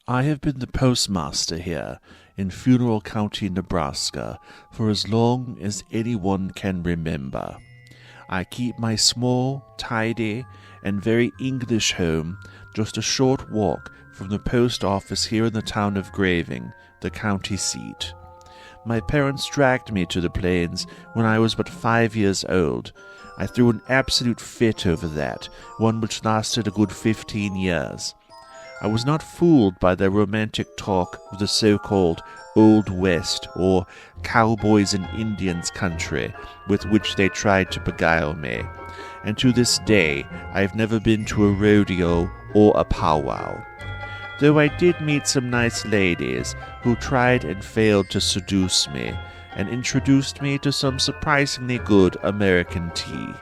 I have been the postmaster here in Funeral County, Nebraska, for as long as anyone can remember. I keep my small, tidy, and very English home just a short walk from the post office here in the town of Graving, the county seat. My parents dragged me to the plains when I was but 5 years old. I threw an absolute fit over that, one which lasted a good 15 years. I was not fooled by their romantic talk of the so-called Old West or cowboys and Indians country with which they tried to beguile me, and to this day I have never been to a rodeo or a powwow. Though I did meet some nice ladies who tried and failed to seduce me, and introduced me to some surprisingly good American tea.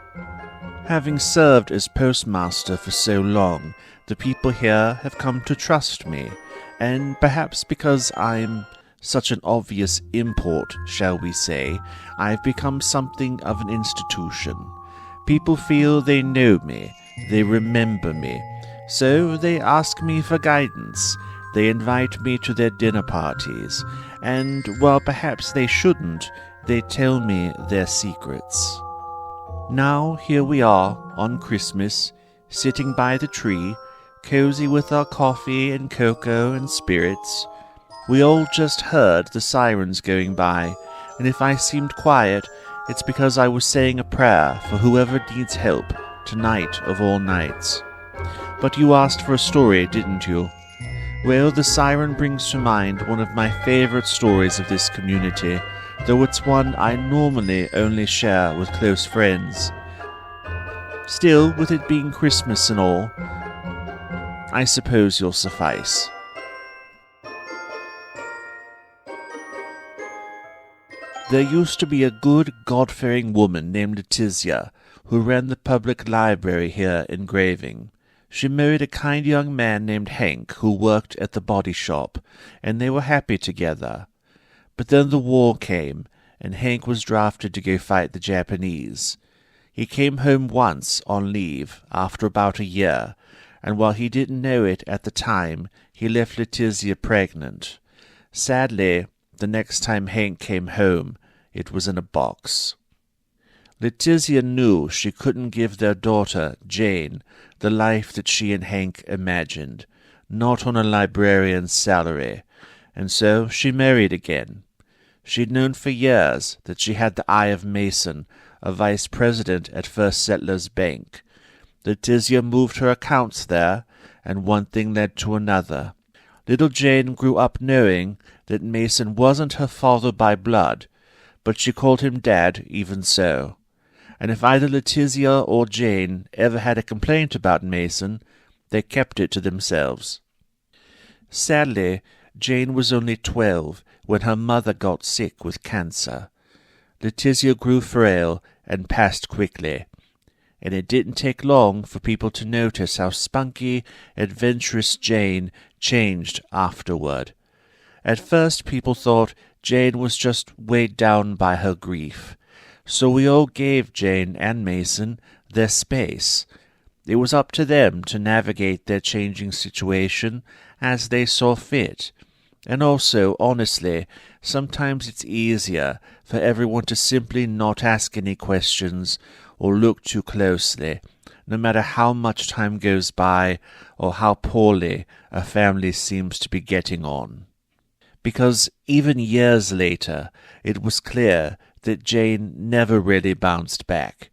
Having served as postmaster for so long, the people here have come to trust me, and perhaps because I'm such an obvious import, shall we say, I've become something of an institution. People feel they know me, they remember me, so they ask me for guidance. They invite me to their dinner parties, and while perhaps they shouldn't, they tell me their secrets. Now here we are on Christmas, sitting by the tree, cozy with our coffee and cocoa and spirits. We all just heard the sirens going by, and if I seemed quiet, it's because I was saying a prayer for whoever needs help tonight of all nights. But you asked for a story, didn't you? Well, the siren brings to mind one of my favorite stories of this community, though it's one I normally only share with close friends. Still, with it being Christmas and all, I suppose you'll suffice. There used to be a good, God-fearing woman named Letizia, who ran the public library here in Graving. She married a kind young man named Hank, who worked at the body shop, and they were happy together. But then the war came, and Hank was drafted to go fight the Japanese. He came home once on leave after about a year, and while he didn't know it at the time, he left Letizia pregnant. Sadly, the next time Hank came home, it was in a box. Letizia knew she couldn't give their daughter, Jane, the life that she and Hank imagined, not on a librarian's salary, and so she married again. She'd known for years that she had the eye of Mason, a vice president at First Settlers Bank. Letizia moved her accounts there, and one thing led to another. Little Jane grew up knowing that Mason wasn't her father by blood, but she called him Dad even so. And if either Letizia or Jane ever had a complaint about Mason, they kept it to themselves. Sadly, Jane was only 12 when her mother got sick with cancer. Letizia grew frail and passed quickly, and it didn't take long for people to notice how spunky, adventurous Jane changed afterward. At first people thought Jane was just weighed down by her grief, so we all gave Jane and Mason their space. It was up to them to navigate their changing situation as they saw fit. And also, honestly, sometimes it's easier for everyone to simply not ask any questions or look too closely, no matter how much time goes by or how poorly a family seems to be getting on. Because even years later, it was clear that Jane never really bounced back.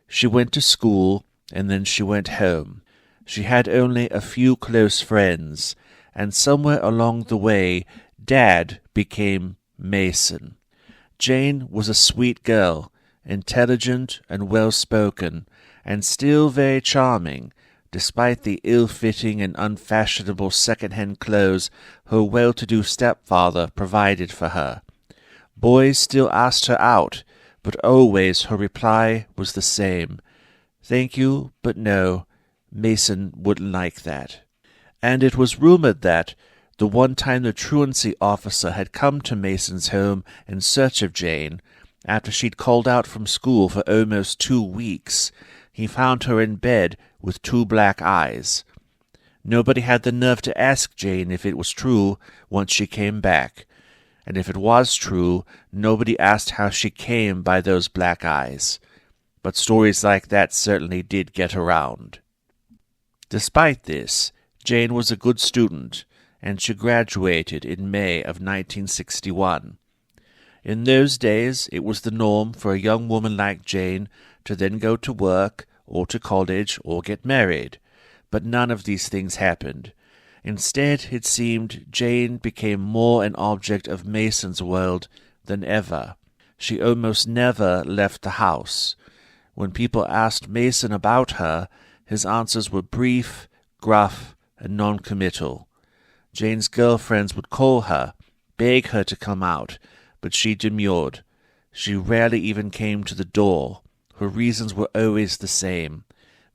She went to school, and then she went home. She had only a few close friends, and somewhere along the way, Dad became Mason. Jane was a sweet girl, intelligent and well-spoken, and still very charming, despite the ill-fitting and unfashionable second-hand clothes her well-to-do stepfather provided for her. Boys still asked her out, but always her reply was the same. Thank you, but no, Mason wouldn't like that. And it was rumored that, the one time the truancy officer had come to Mason's home in search of Jane, after she'd called out from school for almost 2 weeks, he found her in bed with 2 black eyes. Nobody had the nerve to ask Jane if it was true once she came back, and if it was true, nobody asked how she came by those black eyes. But stories like that certainly did get around. Despite this, Jane was a good student, and she graduated in May of 1961. In those days, it was the norm for a young woman like Jane to then go to work, or to college, or get married. But none of these things happened. Instead, it seemed, Jane became more an object of Mason's world than ever. She almost never left the house. When people asked Mason about her, his answers were brief, gruff, and non-committal. Jane's girlfriends would call her, beg her to come out, but she demurred. She rarely even came to the door. Her reasons were always the same.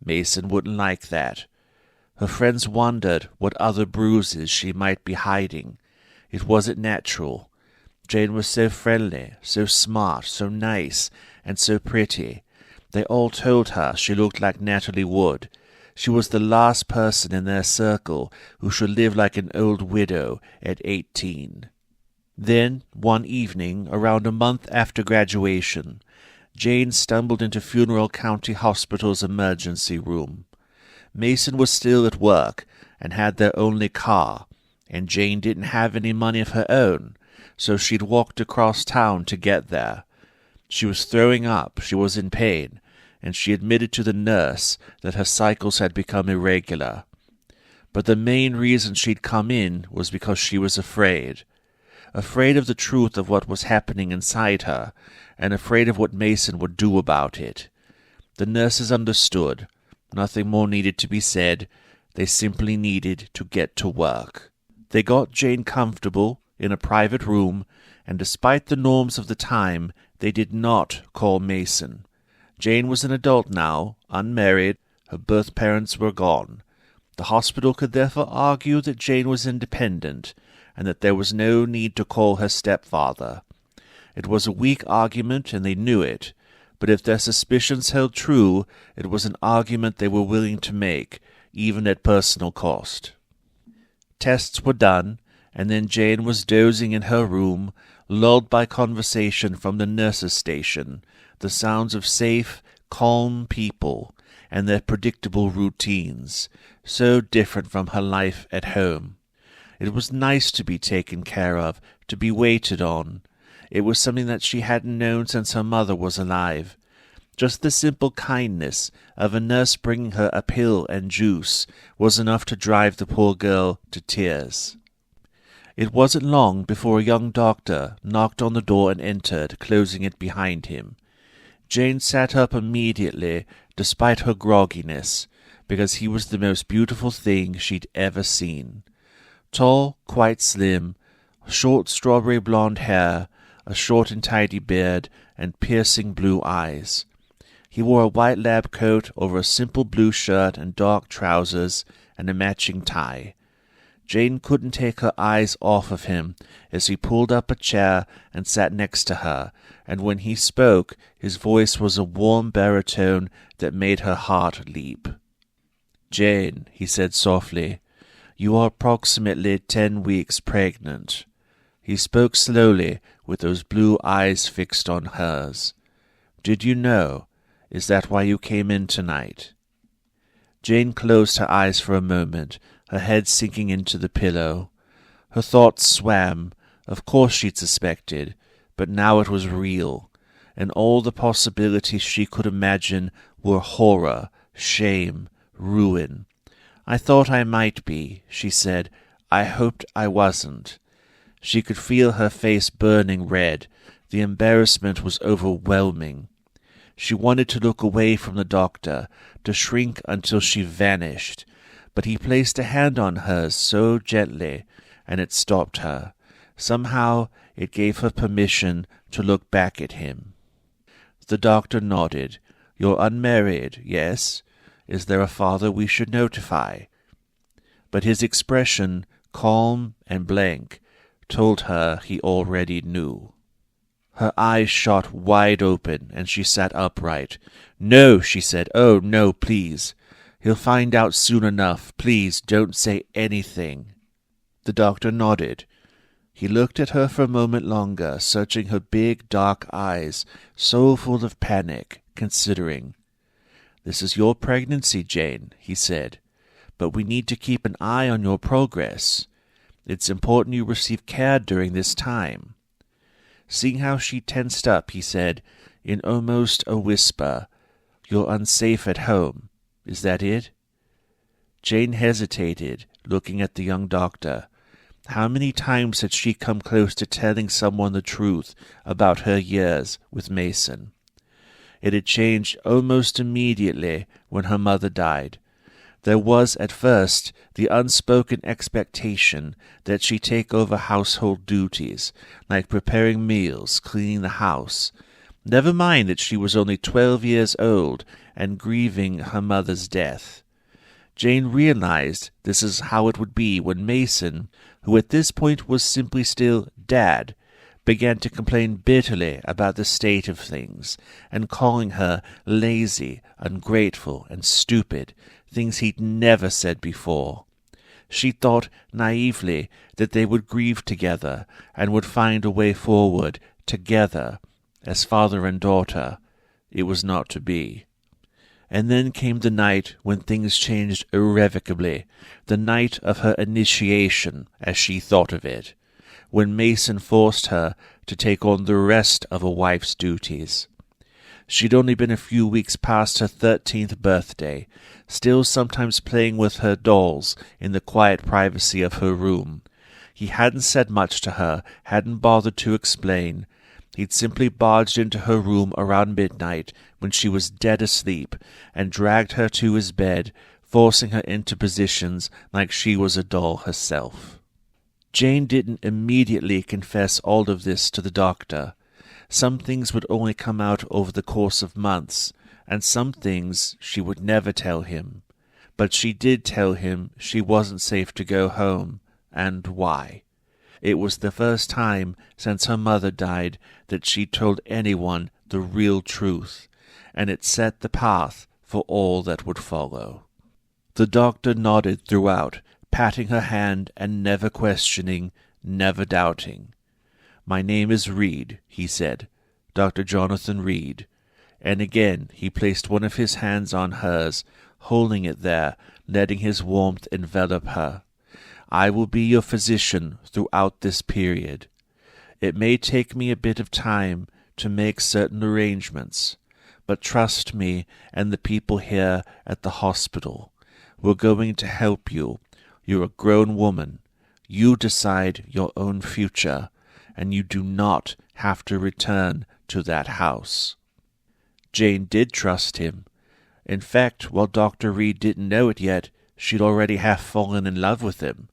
Mason wouldn't like that. Her friends wondered what other bruises she might be hiding. It wasn't natural. Jane was so friendly, so smart, so nice, and so pretty. They all told her she looked like Natalie Wood. She was the last person in their circle who should live like an old widow at 18. Then, one evening, around a month after graduation, Jane stumbled into Funeral County Hospital's emergency room. Mason was still at work and had their only car, and Jane didn't have any money of her own, so she'd walked across town to get there. She was throwing up, she was in pain, and she admitted to the nurse that her cycles had become irregular. But the main reason she'd come in was because she was afraid. Afraid of the truth of what was happening inside her, and afraid of what Mason would do about it. The nurses understood. Nothing more needed to be said. They simply needed to get to work. They got Jane comfortable in a private room, and despite the norms of the time, they did not call Mason. Jane was an adult now, unmarried. Her birth parents were gone. The hospital could therefore argue that Jane was independent, and that there was no need to call her stepfather. It was a weak argument, and they knew it, but if their suspicions held true, it was an argument they were willing to make, even at personal cost. Tests were done, and then Jane was dozing in her room, lulled by conversation from the nurses' station, the sounds of safe, calm people, and their predictable routines, so different from her life at home. It was nice to be taken care of, to be waited on. It was something that she hadn't known since her mother was alive. Just the simple kindness of a nurse bringing her a pill and juice was enough to drive the poor girl to tears. It wasn't long before a young doctor knocked on the door and entered, closing it behind him. Jane sat up immediately, despite her grogginess, because he was the most beautiful thing she'd ever seen. Tall, quite slim, short strawberry blonde hair, a short and tidy beard, and piercing blue eyes. He wore a white lab coat over a simple blue shirt and dark trousers and a matching tie. Jane couldn't take her eyes off of him as he pulled up a chair and sat next to her, and when he spoke, his voice was a warm baritone that made her heart leap. "Jane," he said softly, "you are approximately 10 weeks pregnant." He spoke slowly, with those blue eyes fixed on hers. "Did you know? Is that why you came in tonight?" Jane closed her eyes for a moment, her head sinking into the pillow. Her thoughts swam. Of course she'd suspected, but now it was real, and all the possibilities she could imagine were horror, shame, ruin. "I thought I might be," she said. "I hoped I wasn't." She could feel her face burning red. The embarrassment was overwhelming. She wanted to look away from the doctor, to shrink until she vanished, but he placed a hand on hers so gently, and it stopped her. Somehow it gave her permission to look back at him. The doctor nodded. "You're unmarried, yes? Is there a father we should notify?" But his expression, calm and blank, told her he already knew. Her eyes shot wide open, and she sat upright. "No," she said. "Oh, no, please." He'll find out soon enough. Please don't say anything." The doctor nodded. He looked at her for a moment longer, searching her big, dark eyes, so full of panic, considering. "This is your pregnancy, Jane," he said, "but we need to keep an eye on your progress. It's important you receive care during this time." Seeing how she tensed up, he said, in almost a whisper, "You're unsafe at home. Is that it?" Jane hesitated, looking at the young doctor. How many times had she come close to telling someone the truth about her years with Mason? It had changed almost immediately when her mother died. There was, at first, the unspoken expectation that she take over household duties, like preparing meals, cleaning the house. Never mind that she was only 12 years old and grieving her mother's death. Jane realized this is how it would be when Mason, who at this point was simply still Dad, began to complain bitterly about the state of things, and calling her lazy, ungrateful, and stupid, things he'd never said before. She thought naively that they would grieve together and would find a way forward together, as father and daughter. It was not to be. And then came the night when things changed irrevocably, the night of her initiation, as she thought of it, when Mason forced her to take on the rest of a wife's duties. She'd only been a few weeks past her 13th birthday, still sometimes playing with her dolls in the quiet privacy of her room. He hadn't said much to her, hadn't bothered to explain. He'd simply barged into her room around midnight when she was dead asleep and dragged her to his bed, forcing her into positions like she was a doll herself. Jane didn't immediately confess all of this to the doctor. Some things would only come out over the course of months, and some things she would never tell him. But she did tell him she wasn't safe to go home, and why. It was the first time since her mother died that she told anyone the real truth, and it set the path for all that would follow. The doctor nodded throughout, patting her hand and never questioning, never doubting. "My name is Reed," he said, "Dr. Jonathan Reed." And again he placed one of his hands on hers, holding it there, letting his warmth envelop her. "I will be your physician throughout this period. It may take me a bit of time to make certain arrangements, but trust me and the people here at the hospital. We're going to help you. You're a grown woman. You decide your own future, and you do not have to return to that house." Jane did trust him. In fact, while Dr. Reed didn't know it yet, she'd already half fallen in love with him.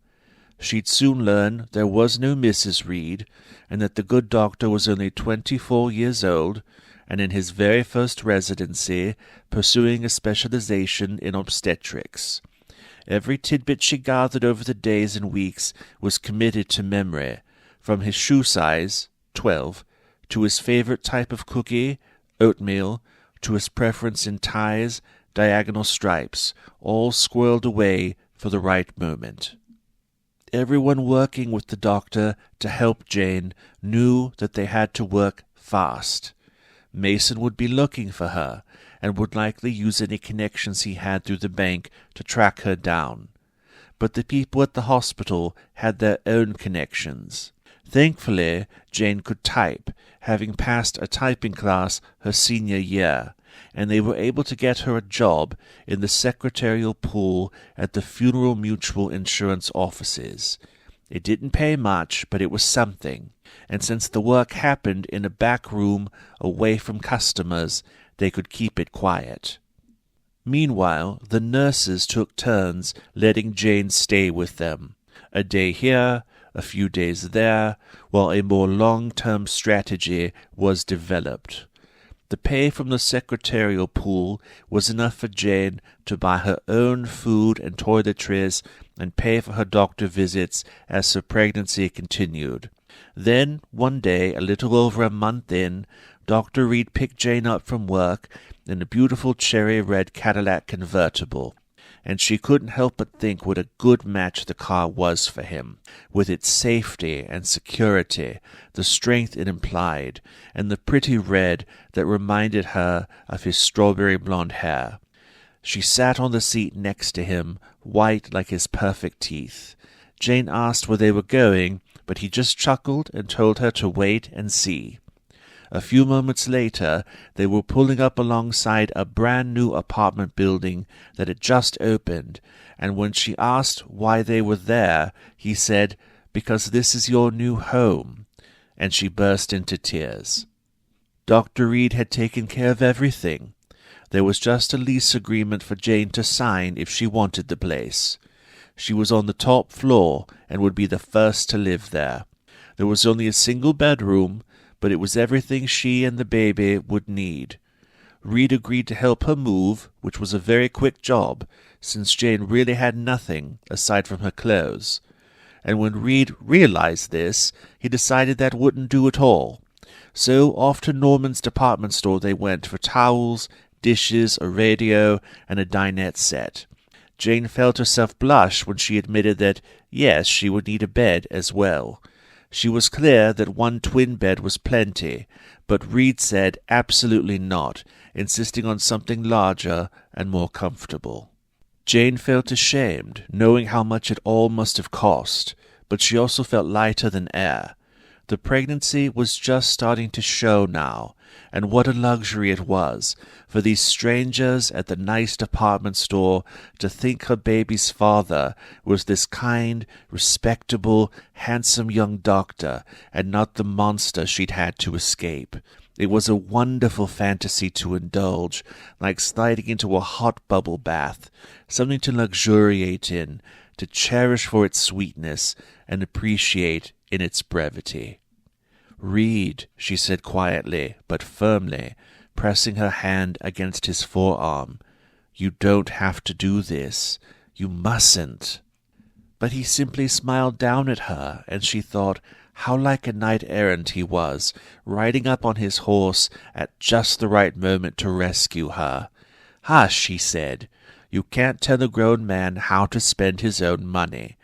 She'd soon learn there was no Mrs. Reed, and that the good doctor was only 24 years old, and in his very first residency, pursuing a specialization in obstetrics. Every tidbit she gathered over the days and weeks was committed to memory, from his shoe size, 12, to his favorite type of cookie, oatmeal, to his preference in ties, diagonal stripes, all squirreled away for the right moment. Everyone working with the doctor to help Jane knew that they had to work fast. Mason would be looking for her, and would likely use any connections he had through the bank to track her down. But the people at the hospital had their own connections. Thankfully, Jane could type, having passed a typing class her senior year, and they were able to get her a job in the secretarial pool at the Funeral Mutual Insurance offices. It didn't pay much, but it was something, and since the work happened in a back room away from customers, they could keep it quiet. Meanwhile, the nurses took turns letting Jane stay with them. A day here, a few days there, while a more long-term strategy was developed. The pay from the secretarial pool was enough for Jane to buy her own food and toiletries and pay for her doctor visits as her pregnancy continued. Then, one day, a little over a month in, Dr. Reed picked Jane up from work in a beautiful cherry-red Cadillac convertible. and she couldn't help but think what a good match the car was for him, with its safety and security, the strength it implied, and the pretty red that reminded her of his strawberry blonde hair. She sat on the seat next to him, white like his perfect teeth. Jane asked where they were going, but he just chuckled and told her to wait and see. A few moments later, they were pulling up alongside a brand-new apartment building that had just opened, and when she asked why they were there, he said, "Because this is your new home," and she burst into tears. Dr. Reed had taken care of everything. There was just a lease agreement for Jane to sign if she wanted the place. She was on the top floor and would be the first to live there. There was only a single bedroom, but it was everything she and the baby would need. Reed agreed to help her move, which was a very quick job, since Jane really had nothing aside from her clothes. And when Reed realized this, he decided that wouldn't do at all. So off to Norman's department store they went for towels, dishes, a radio, and a dinette set. Jane felt herself blush when she admitted that, yes, she would need a bed as well. She was clear that one twin bed was plenty, but Reed said absolutely not, insisting on something larger and more comfortable. Jane felt ashamed, knowing how much it all must have cost, but she also felt lighter than air. The pregnancy was just starting to show now, and what a luxury it was for these strangers at the nice department store to think her baby's father was this kind, respectable, handsome young doctor, and not the monster she'd had to escape. It was a wonderful fantasy to indulge, like sliding into a hot bubble bath, something to luxuriate in, to cherish for its sweetness, and appreciate in its brevity. "Reed," she said quietly, but firmly, pressing her hand against his forearm, "you don't have to do this. You mustn't." But he simply smiled down at her, and she thought how like a knight-errant he was, riding up on his horse at just the right moment to rescue her. "Hush," he said. "You can't tell a grown man how to spend his own money.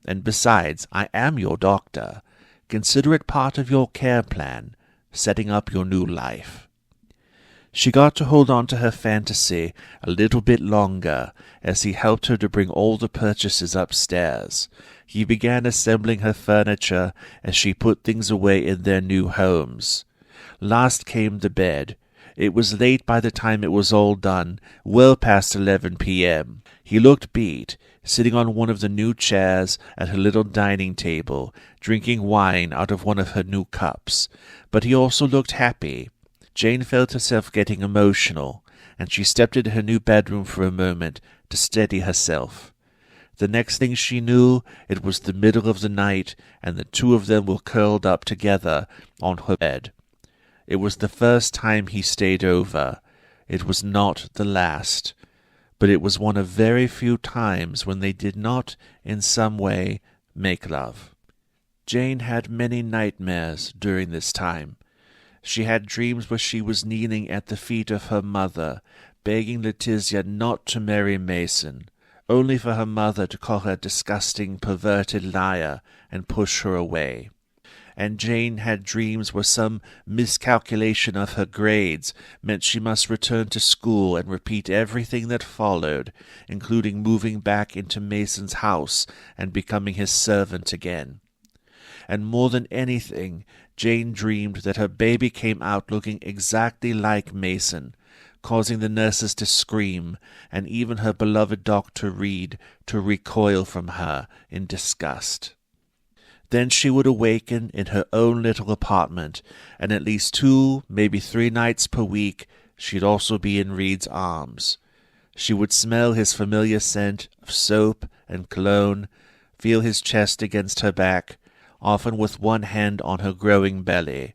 And besides, I am your doctor. Consider it part of your care plan, setting up your new life." She got to hold on to her fantasy a little bit longer as he helped her to bring all the purchases upstairs. He began assembling her furniture as she put things away in their new homes. Last came the bed. It was late by the time it was all done, well past 11 p.m. He looked beat, sitting on one of the new chairs at her little dining table, drinking wine out of one of her new cups. But he also looked happy. Jane felt herself getting emotional, and she stepped into her new bedroom for a moment to steady herself. The next thing she knew, it was the middle of the night, and the two of them were curled up together on her bed. It was the first time he stayed over. It was not the last. But it was one of very few times when they did not, in some way, make love. Jane had many nightmares during this time. She had dreams where she was kneeling at the feet of her mother, begging Letizia not to marry Mason, only for her mother to call her a disgusting, perverted liar and push her away. And Jane had dreams where some miscalculation of her grades meant she must return to school and repeat everything that followed, including moving back into Mason's house and becoming his servant again. And more than anything, Jane dreamed that her baby came out looking exactly like Mason, causing the nurses to scream, and even her beloved Dr. Reed to recoil from her in disgust. Then she would awaken in her own little apartment, and at least 2, maybe 3 nights per week, she'd also be in Reed's arms. She would smell his familiar scent of soap and cologne, feel his chest against her back, often with one hand on her growing belly.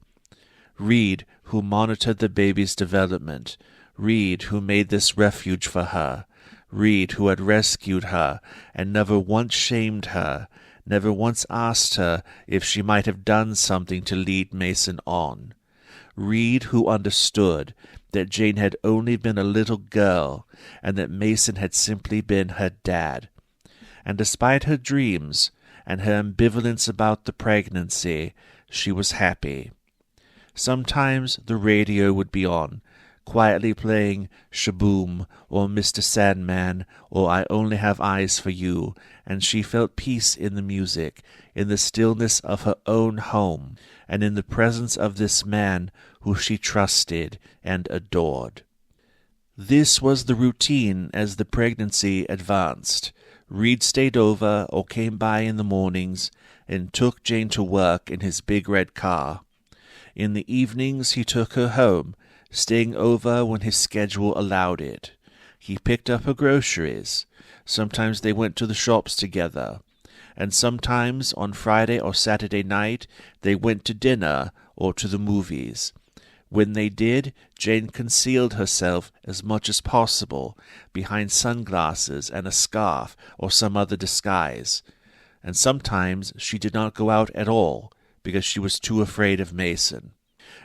Reed, who monitored the baby's development, Reed, who made this refuge for her, Reed, who had rescued her and never once shamed her, never once asked her if she might have done something to lead Mason on. Reed, who understood that Jane had only been a little girl, and that Mason had simply been her dad. And despite her dreams and her ambivalence about the pregnancy, she was happy. Sometimes the radio would be on, quietly playing Shaboom or Mr. Sandman or I Only Have Eyes for You, and she felt peace in the music, in the stillness of her own home, and in the presence of this man who she trusted and adored. This was the routine as the pregnancy advanced. Reed stayed over or came by in the mornings and took Jane to work in his big red car. In the evenings he took her home, staying over when his schedule allowed it. He picked up her groceries. Sometimes they went to the shops together. And sometimes on Friday or Saturday night they went to dinner or to the movies. When they did, Jane concealed herself as much as possible behind sunglasses and a scarf or some other disguise. And sometimes she did not go out at all because she was too afraid of Mason.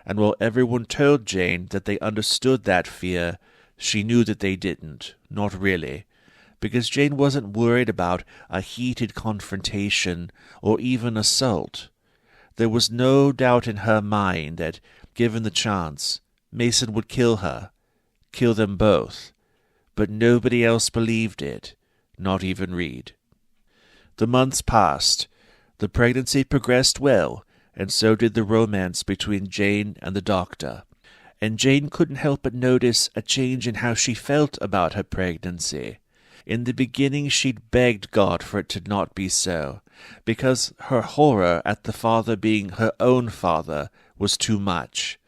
And while everyone told Jane that they understood that fear, she knew that they didn't, not really, because Jane wasn't worried about a heated confrontation or even assault. There was no doubt in her mind that, given the chance, Mason would kill her, kill them both, but nobody else believed it, not even Reed. The months passed. The pregnancy progressed well, and so did the romance between Jane and the doctor. And Jane couldn't help but notice a change in how she felt about her pregnancy. In the beginning she'd begged God for it to not be so, because her horror at the father being her own father was too much.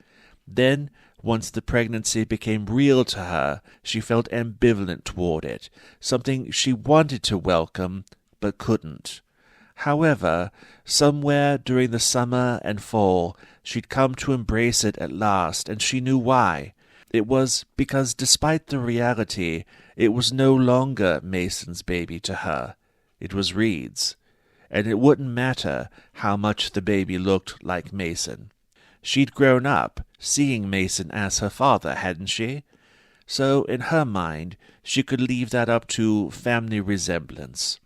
Then, once the pregnancy became real to her, she felt ambivalent toward it, something she wanted to welcome, but couldn't. However, somewhere during the summer and fall, she'd come to embrace it at last, and she knew why. It was because, despite the reality, it was no longer Mason's baby to her. It was Reed's. And it wouldn't matter how much the baby looked like Mason. She'd grown up, seeing Mason as her father, hadn't she? So, in her mind, she could leave that up to family resemblance.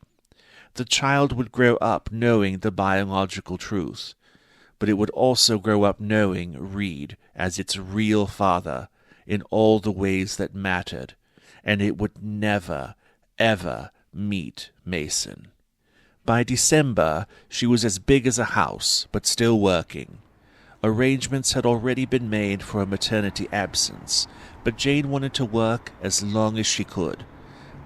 The child would grow up knowing the biological truth, but it would also grow up knowing Reed as its real father in all the ways that mattered, and it would never, ever meet Mason. By December, she was as big as a house, but still working. Arrangements had already been made for a maternity absence, but Jane wanted to work as long as she could.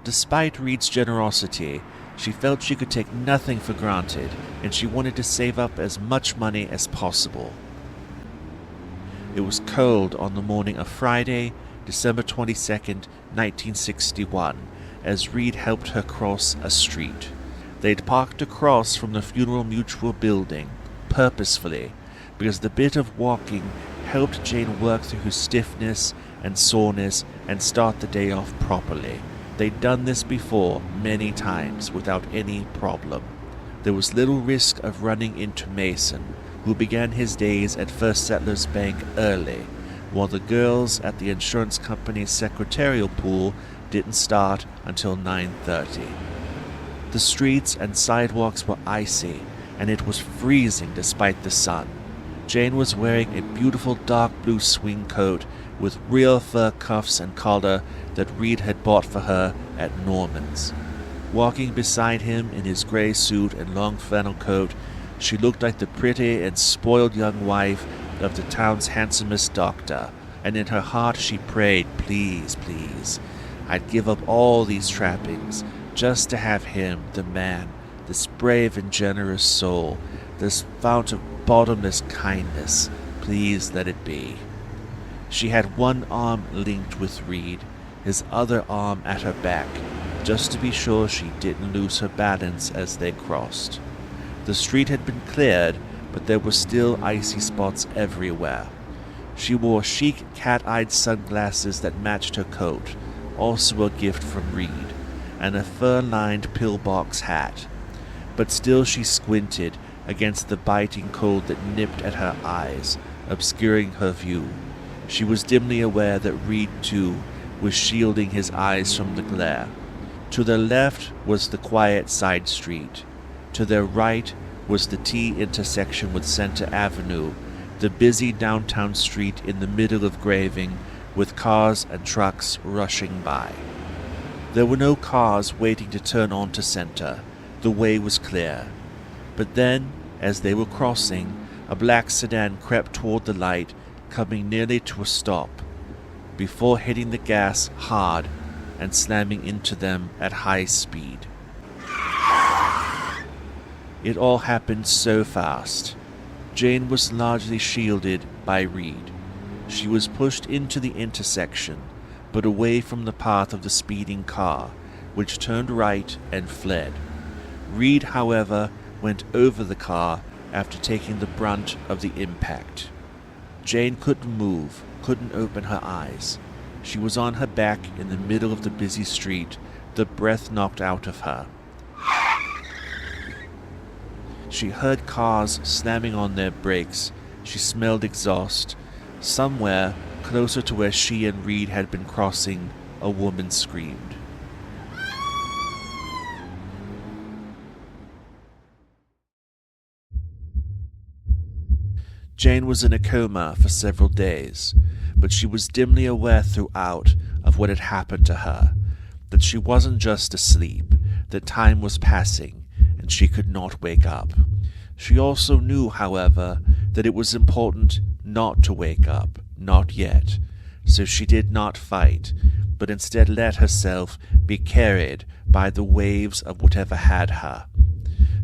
Despite Reed's generosity, she felt she could take nothing for granted, and she wanted to save up as much money as possible. It was cold on the morning of Friday, December 22nd, 1961, as Reed helped her cross a street. They'd parked across from the Funeral Mutual building, purposefully, because the bit of walking helped Jane work through her stiffness and soreness and start the day off properly. They'd done this before many times without any problem. There was little risk of running into Mason, who began his days at First Settlers Bank early, while the girls at the insurance company's secretarial pool didn't start until 9:30. The streets and sidewalks were icy, and it was freezing despite the sun. Jane was wearing a beautiful dark blue swing coat with real fur cuffs and collar that Reed had bought for her at Norman's. Walking beside him in his gray suit and long flannel coat, she looked like the pretty and spoiled young wife of the town's handsomest doctor, and in her heart she prayed, please, please, I'd give up all these trappings just to have him, the man, this brave and generous soul, this fount of bottomless kindness. Please let it be. She had one arm linked with Reed, his other arm at her back, just to be sure she didn't lose her balance as they crossed. The street had been cleared, but there were still icy spots everywhere. She wore chic cat-eyed sunglasses that matched her coat, also a gift from Reed, and a fur-lined pillbox hat. But still she squinted against the biting cold that nipped at her eyes, obscuring her view. She was dimly aware that Reed, too, was shielding his eyes from the glare. To their left was the quiet side street. To their right was the T intersection with Center Avenue, the busy downtown street in the middle of Graving, with cars and trucks rushing by. There were no cars waiting to turn onto Center. The way was clear. But then, as they were crossing, a black sedan crept toward the light, coming nearly to a stop, before hitting the gas hard and slamming into them at high speed. It all happened so fast. Jane was largely shielded by Reed. She was pushed into the intersection, but away from the path of the speeding car, which turned right and fled. Reed, however, went over the car after taking the brunt of the impact. Jane couldn't move, couldn't open her eyes. She was on her back in the middle of the busy street, the breath knocked out of her. She heard cars slamming on their brakes. She smelled exhaust. Somewhere, closer to where she and Reed had been crossing, a woman screamed. Jane was in a coma for several days, but she was dimly aware throughout of what had happened to her, that she wasn't just asleep, that time was passing, and she could not wake up. She also knew, however, that it was important not to wake up, not yet, so she did not fight, but instead let herself be carried by the waves of whatever had her.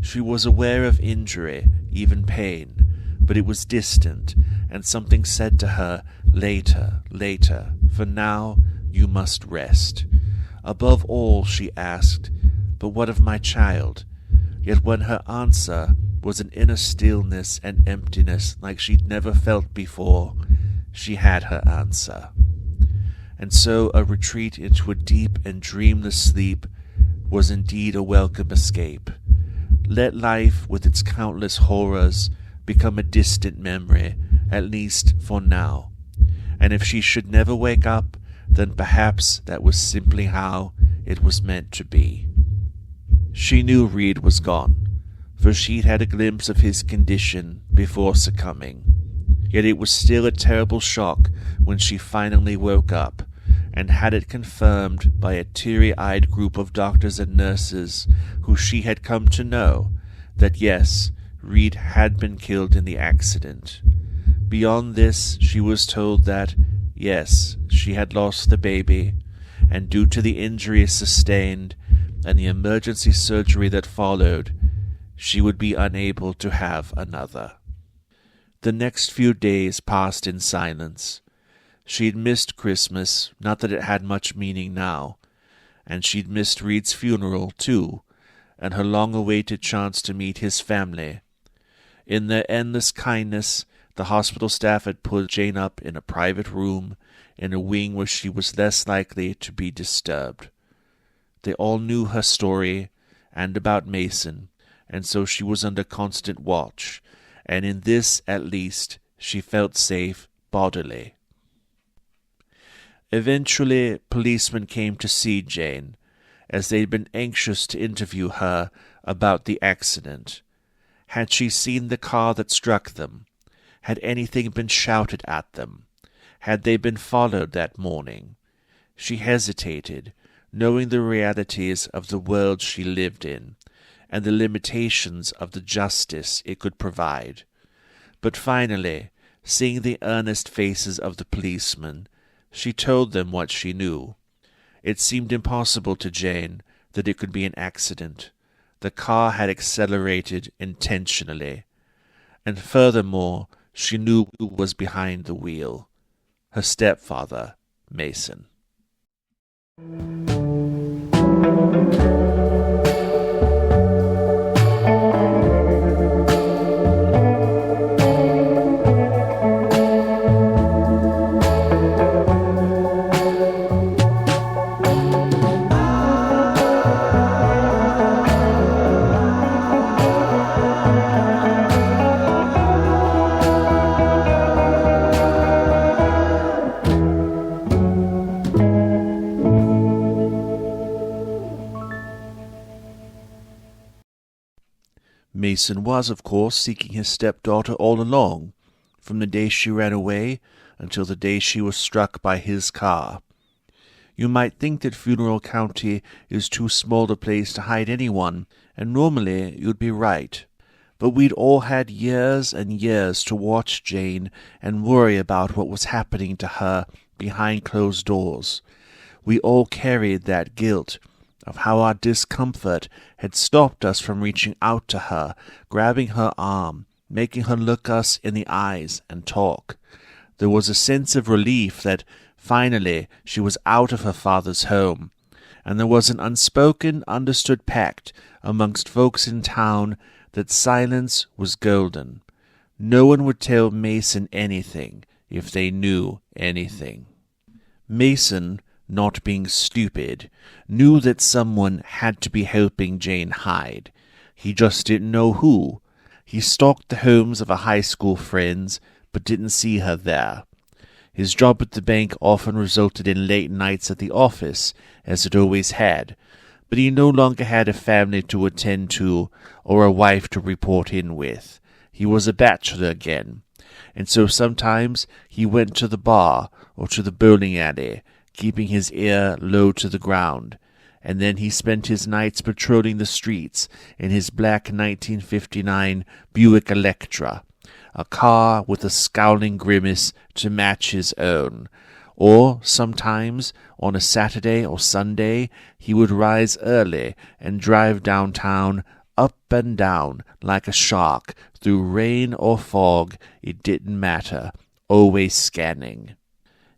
She was aware of injury, even pain, but it was distant, and something said to her, later, for now you must rest. Above all, she asked, but what of my child? Yet when her answer was an inner stillness and emptiness like she'd never felt before, she had her answer. And so a retreat into a deep and dreamless sleep was indeed a welcome escape. Let life, with its countless horrors, become a distant memory, at least for now. And if she should never wake up, then perhaps that was simply how it was meant to be. She knew Reed was gone, for she'd had a glimpse of his condition before succumbing. Yet it was still a terrible shock when she finally woke up, and had it confirmed by a teary-eyed group of doctors and nurses who she had come to know, that yes, Reed had been killed in the accident. Beyond this, she was told that, yes, she had lost the baby, and due to the injuries sustained and the emergency surgery that followed, she would be unable to have another. The next few days passed in silence. She'd missed Christmas, not that it had much meaning now, and she'd missed Reed's funeral, too, and her long-awaited chance to meet his family. In their endless kindness, the hospital staff had put Jane up in a private room, in a wing where she was less likely to be disturbed. They all knew her story, and about Mason, and so she was under constant watch, and in this, at least, she felt safe bodily. Eventually, policemen came to see Jane, as they'd been anxious to interview her about the accident. Had she seen the car that struck them? Had anything been shouted at them? Had they been followed that morning? She hesitated, knowing the realities of the world she lived in, and the limitations of the justice it could provide. But finally, seeing the earnest faces of the policemen, she told them what she knew. It seemed impossible to Jane that it could be an accident. The car had accelerated intentionally. And furthermore, she knew who was behind the wheel. Her stepfather, Mason. Mason was, of course, seeking his stepdaughter all along, from the day she ran away until the day she was struck by his car. You might think that Funeral County is too small a place to hide anyone, and normally you'd be right. But we'd all had years and years to watch Jane and worry about what was happening to her behind closed doors. We all carried that guilt of how our discomfort had stopped us from reaching out to her, grabbing her arm, making her look us in the eyes and talk. There was a sense of relief that finally she was out of her father's home, and there was an unspoken, understood pact amongst folks in town that silence was golden. No one would tell Mason anything if they knew anything. Mason, not being stupid, knew that someone had to be helping Jane hide. He just didn't know who. He stalked the homes of her high school friends, but didn't see her there. His job at the bank often resulted in late nights at the office, as it always had, but he no longer had a family to attend to or a wife to report in with. He was a bachelor again, and so sometimes he went to the bar or to the bowling alley, keeping his ear low to the ground, and then he spent his nights patrolling the streets in his black 1959 Buick Electra, a car with a scowling grimace to match his own. Or sometimes, on a Saturday or Sunday, he would rise early and drive downtown, up and down like a shark, through rain or fog, it didn't matter, always scanning.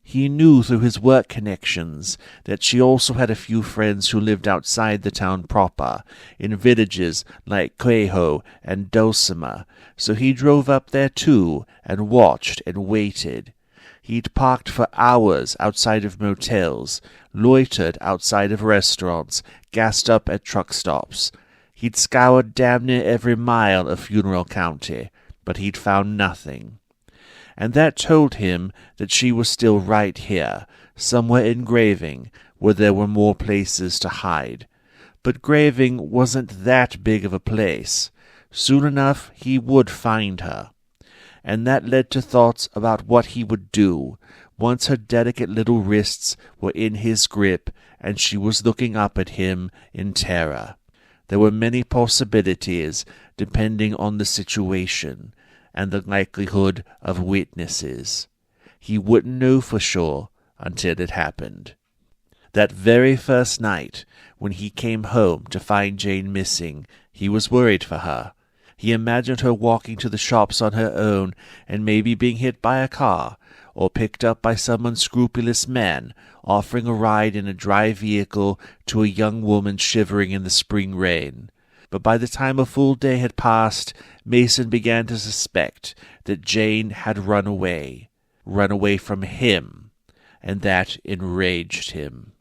He knew through his work connections that she also had a few friends who lived outside the town proper, in villages like Quejo and Dulcimer, so he drove up there too, and watched and waited. He'd parked for hours outside of motels, loitered outside of restaurants, gassed up at truck stops. He'd scoured damn near every mile of Funeral County, but he'd found nothing. And that told him that she was still right here, somewhere in Graving, where there were more places to hide. But Graving wasn't that big of a place. Soon enough he would find her. And that led to thoughts about what he would do, once her delicate little wrists were in his grip and she was looking up at him in terror. There were many possibilities, depending on the situation and the likelihood of witnesses. He wouldn't know for sure until it happened. That very first night, when he came home to find Jane missing, he was worried for her. He imagined her walking to the shops on her own and maybe being hit by a car, or picked up by some unscrupulous man offering a ride in a dry vehicle to a young woman shivering in the spring rain. But by the time a full day had passed, Mason began to suspect that Jane had run away from him, and that enraged him.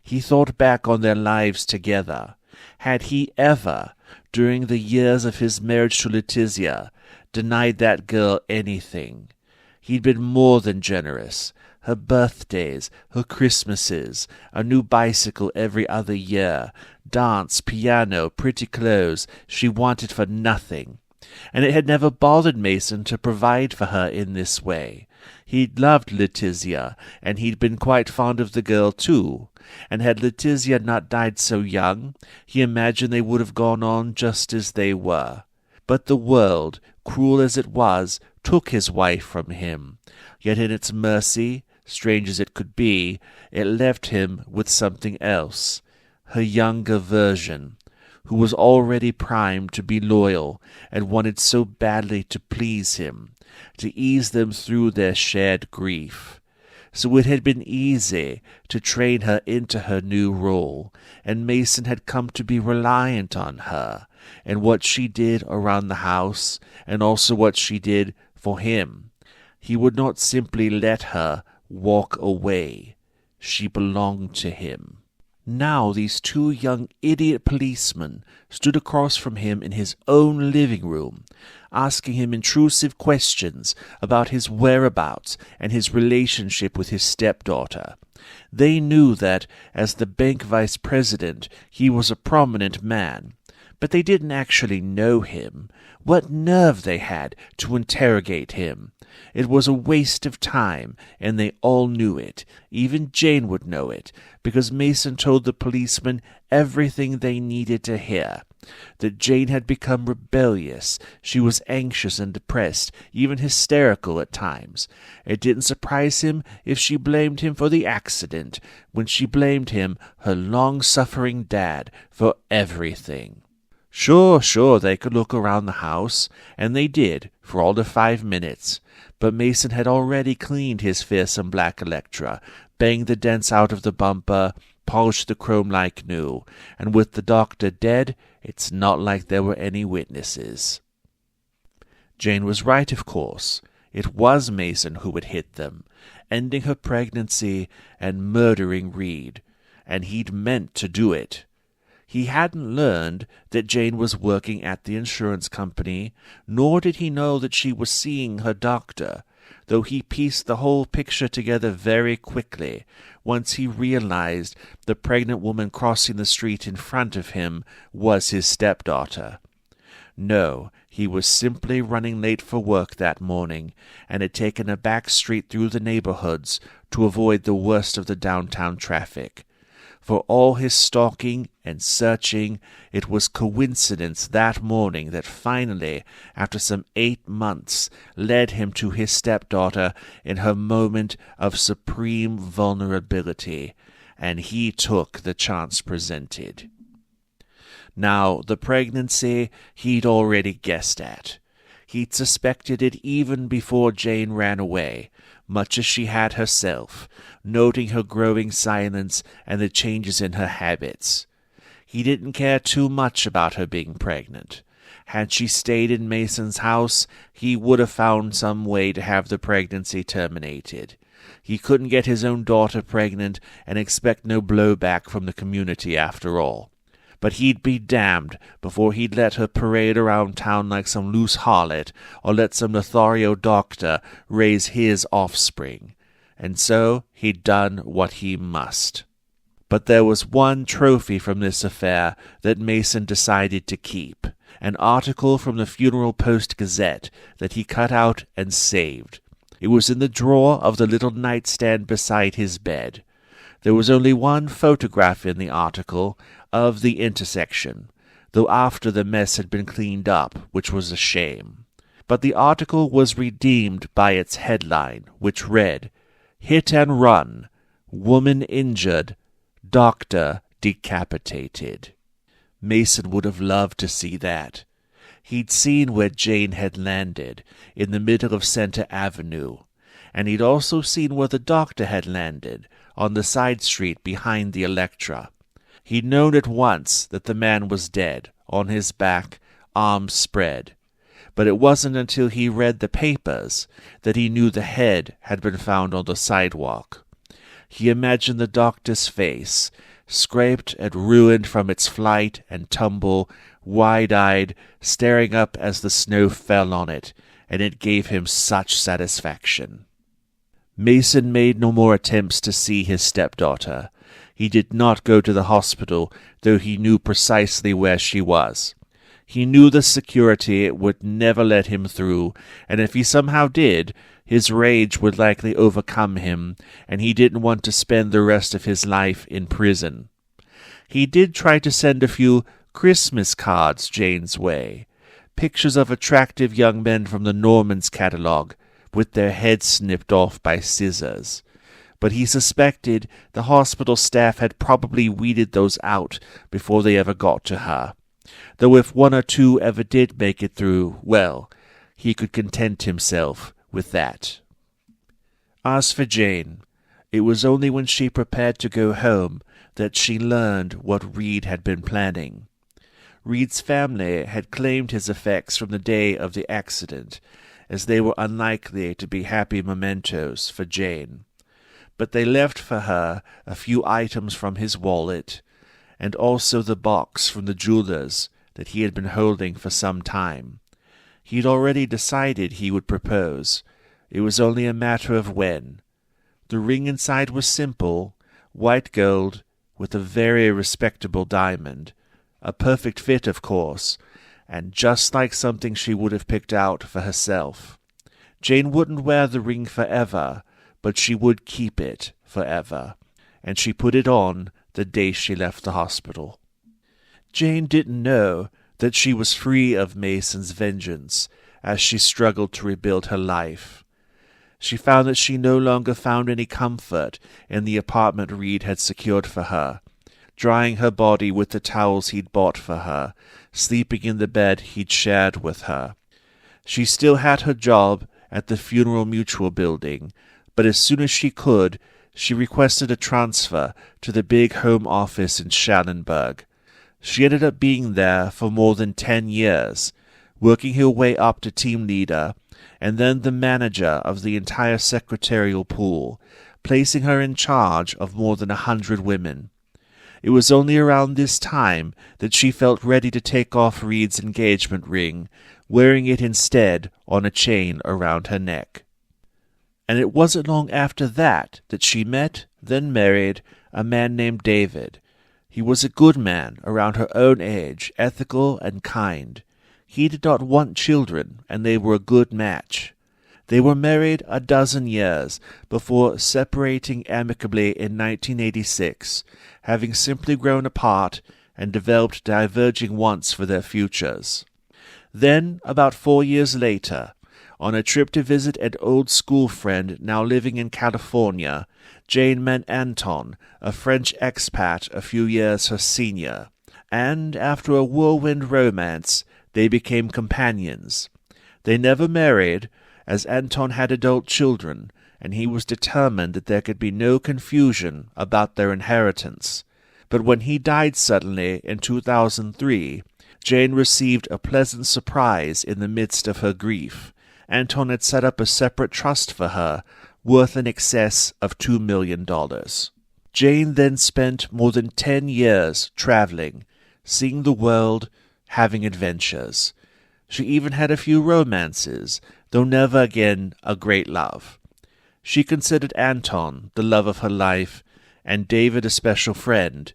He thought back on their lives together. Had he ever, during the years of his marriage to Letizia, denied that girl anything? He'd been more than generous. Her birthdays, her Christmases, a new bicycle every other year, dance, piano, pretty clothes, she wanted for nothing. And it had never bothered Mason to provide for her in this way. He'd loved Letizia, and he'd been quite fond of the girl too. And had Letizia not died so young, he imagined they would have gone on just as they were. But the world, cruel as it was, took his wife from him. Yet in its mercy, strange as it could be, it left him with something else. Her younger version, who was already primed to be loyal and wanted so badly to please him, to ease them through their shared grief. So it had been easy to train her into her new role, and Mason had come to be reliant on her, and what she did around the house, and also what she did for him. He would not simply let her walk away. She belonged to him. Now these two young idiot policemen stood across from him in his own living room, asking him intrusive questions about his whereabouts and his relationship with his stepdaughter. They knew that, as the bank vice president, he was a prominent man, but they didn't actually know him. What nerve they had to interrogate him! It was a waste of time, and they all knew it. Even Jane would know it, because Mason told the policeman everything they needed to hear. That Jane had become rebellious. She was anxious and depressed, even hysterical at times. It didn't surprise him if she blamed him for the accident, when she blamed him, her long-suffering dad, for everything. Sure, they could look around the house, and they did, for all of 5 minutes. But Mason had already cleaned his fearsome black Electra, banged the dents out of the bumper, polished the chrome like new, and with the doctor dead, it's not like there were any witnesses. Jane was right, of course. It was Mason who had hit them, ending her pregnancy and murdering Reed, and he'd meant to do it. He hadn't learned that Jane was working at the insurance company, nor did he know that she was seeing her doctor, though he pieced the whole picture together very quickly once he realized the pregnant woman crossing the street in front of him was his stepdaughter. No, he was simply running late for work that morning, and had taken a back street through the neighborhoods to avoid the worst of the downtown traffic. For all his stalking and searching, it was coincidence that morning that finally, after some 8 months, led him to his stepdaughter in her moment of supreme vulnerability, and he took the chance presented. Now, the pregnancy he'd already guessed at. He'd suspected it even before Jane ran away, much as she had herself, noting her growing silence and the changes in her habits. He didn't care too much about her being pregnant. Had she stayed in Mason's house, he would have found some way to have the pregnancy terminated. He couldn't get his own daughter pregnant and expect no blowback from the community after all. But he'd be damned before he'd let her parade around town like some loose harlot, or let some Lothario doctor raise his offspring. And so he'd done what he must. But there was one trophy from this affair that Mason decided to keep, an article from the Funeral Post-Gazette that he cut out and saved. It was in the drawer of the little nightstand beside his bed. There was only one photograph in the article of the intersection, though after the mess had been cleaned up, which was a shame. But the article was redeemed by its headline, which read, "Hit and Run, Woman Injured, Doctor Decapitated." Mason would have loved to see that. He'd seen where Jane had landed, in the middle of Center Avenue, and he'd also seen where the doctor had landed, on the side street behind the Electra. He'd known at once that the man was dead, on his back, arms spread. But it wasn't until he read the papers that he knew the head had been found on the sidewalk. He imagined the doctor's face, scraped and ruined from its flight and tumble, wide-eyed, staring up as the snow fell on it, and it gave him such satisfaction. Mason made no more attempts to see his stepdaughter. He did not go to the hospital, though he knew precisely where she was. He knew the security would never let him through, and if he somehow did, his rage would likely overcome him, and he didn't want to spend the rest of his life in prison. He did try to send a few Christmas cards Jane's way, pictures of attractive young men from the Normans catalogue, with their heads snipped off by scissors. But he suspected the hospital staff had probably weeded those out before they ever got to her. Though if one or two ever did make it through, well, he could content himself with that. As for Jane, it was only when she prepared to go home that she learned what Reed had been planning. Reed's family had claimed his effects from the day of the accident, as they were unlikely to be happy mementos for Jane. But they left for her a few items from his wallet, and also the box from the jeweler's that he had been holding for some time. He'd already decided he would propose. It was only a matter of when. The ring inside was simple, white gold, with a very respectable diamond, A perfect fit, of course, and just like something she would have picked out for herself. Jane wouldn't wear the ring forever, but she would keep it forever, and she put it on the day she left the hospital. Jane didn't know that she was free of Mason's vengeance as she struggled to rebuild her life. She found that she no longer found any comfort in the apartment Reed had secured for her, drying her body with the towels he'd bought for her, sleeping in the bed he'd shared with her. She still had her job at the Funeral Mutual building, but as soon as she could, she requested a transfer to the big home office in Schallenberg. She ended up being there for more than 10 years, working her way up to team leader, and then the manager of the entire secretarial pool, placing her in charge of more than 100 women. It was only around this time that she felt ready to take off Reed's engagement ring, wearing it instead on a chain around her neck. And it wasn't long after that she met, then married, a man named David. He was a good man, around her own age, ethical and kind. He did not want children, and they were a good match. They were married a dozen years before separating amicably in 1986, having simply grown apart and developed diverging wants for their futures. Then, about 4 years later, on a trip to visit an old school friend now living in California, Jane met Anton, a French expat a few years her senior, and after a whirlwind romance, they became companions. They never married, as Anton had adult children, and he was determined that there could be no confusion about their inheritance. But when he died suddenly in 2003, Jane received a pleasant surprise in the midst of her grief. Anton had set up a separate trust for her, worth in excess of $2 million. Jane then spent more than 10 years traveling, seeing the world, having adventures. She even had a few romances, though never again a great love. She considered Anton the love of her life, and David a special friend,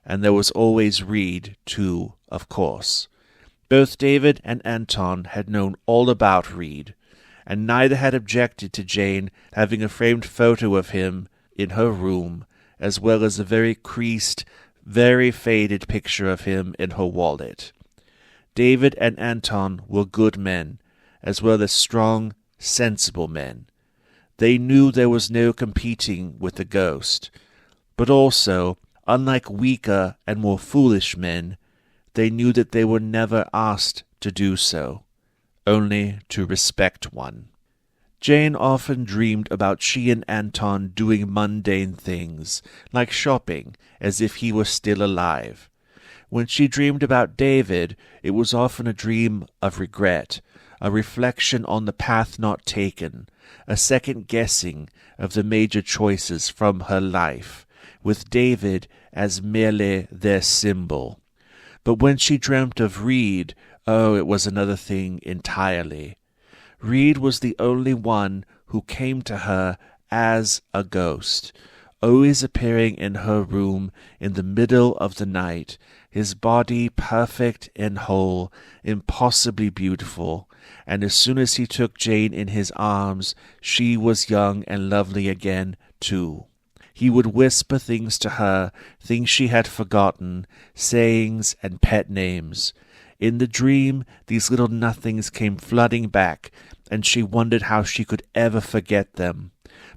and there was always Reed, too, of course. Both David and Anton had known all about Reed, and neither had objected to Jane having a framed photo of him in her room, as well as a very creased, very faded picture of him in her wallet. David and Anton were good men, as well as strong, sensible men. They knew there was no competing with the ghost, but also, unlike weaker and more foolish men, they knew that they were never asked to do so, only to respect one. Jane often dreamed about she and Anton doing mundane things, like shopping, as if he were still alive. When she dreamed about David, it was often a dream of regret, a reflection on the path not taken, a second-guessing of the major choices from her life, with David as merely their symbol. But when she dreamt of Reed, it was another thing entirely. Reed was the only one who came to her as a ghost, always appearing in her room in the middle of the night, his body perfect and whole, impossibly beautiful, and as soon as he took Jane in his arms, she was young and lovely again, too. He would whisper things to her, things she had forgotten, sayings and pet names. In the dream, these little nothings came flooding back, and she wondered how she could ever forget them.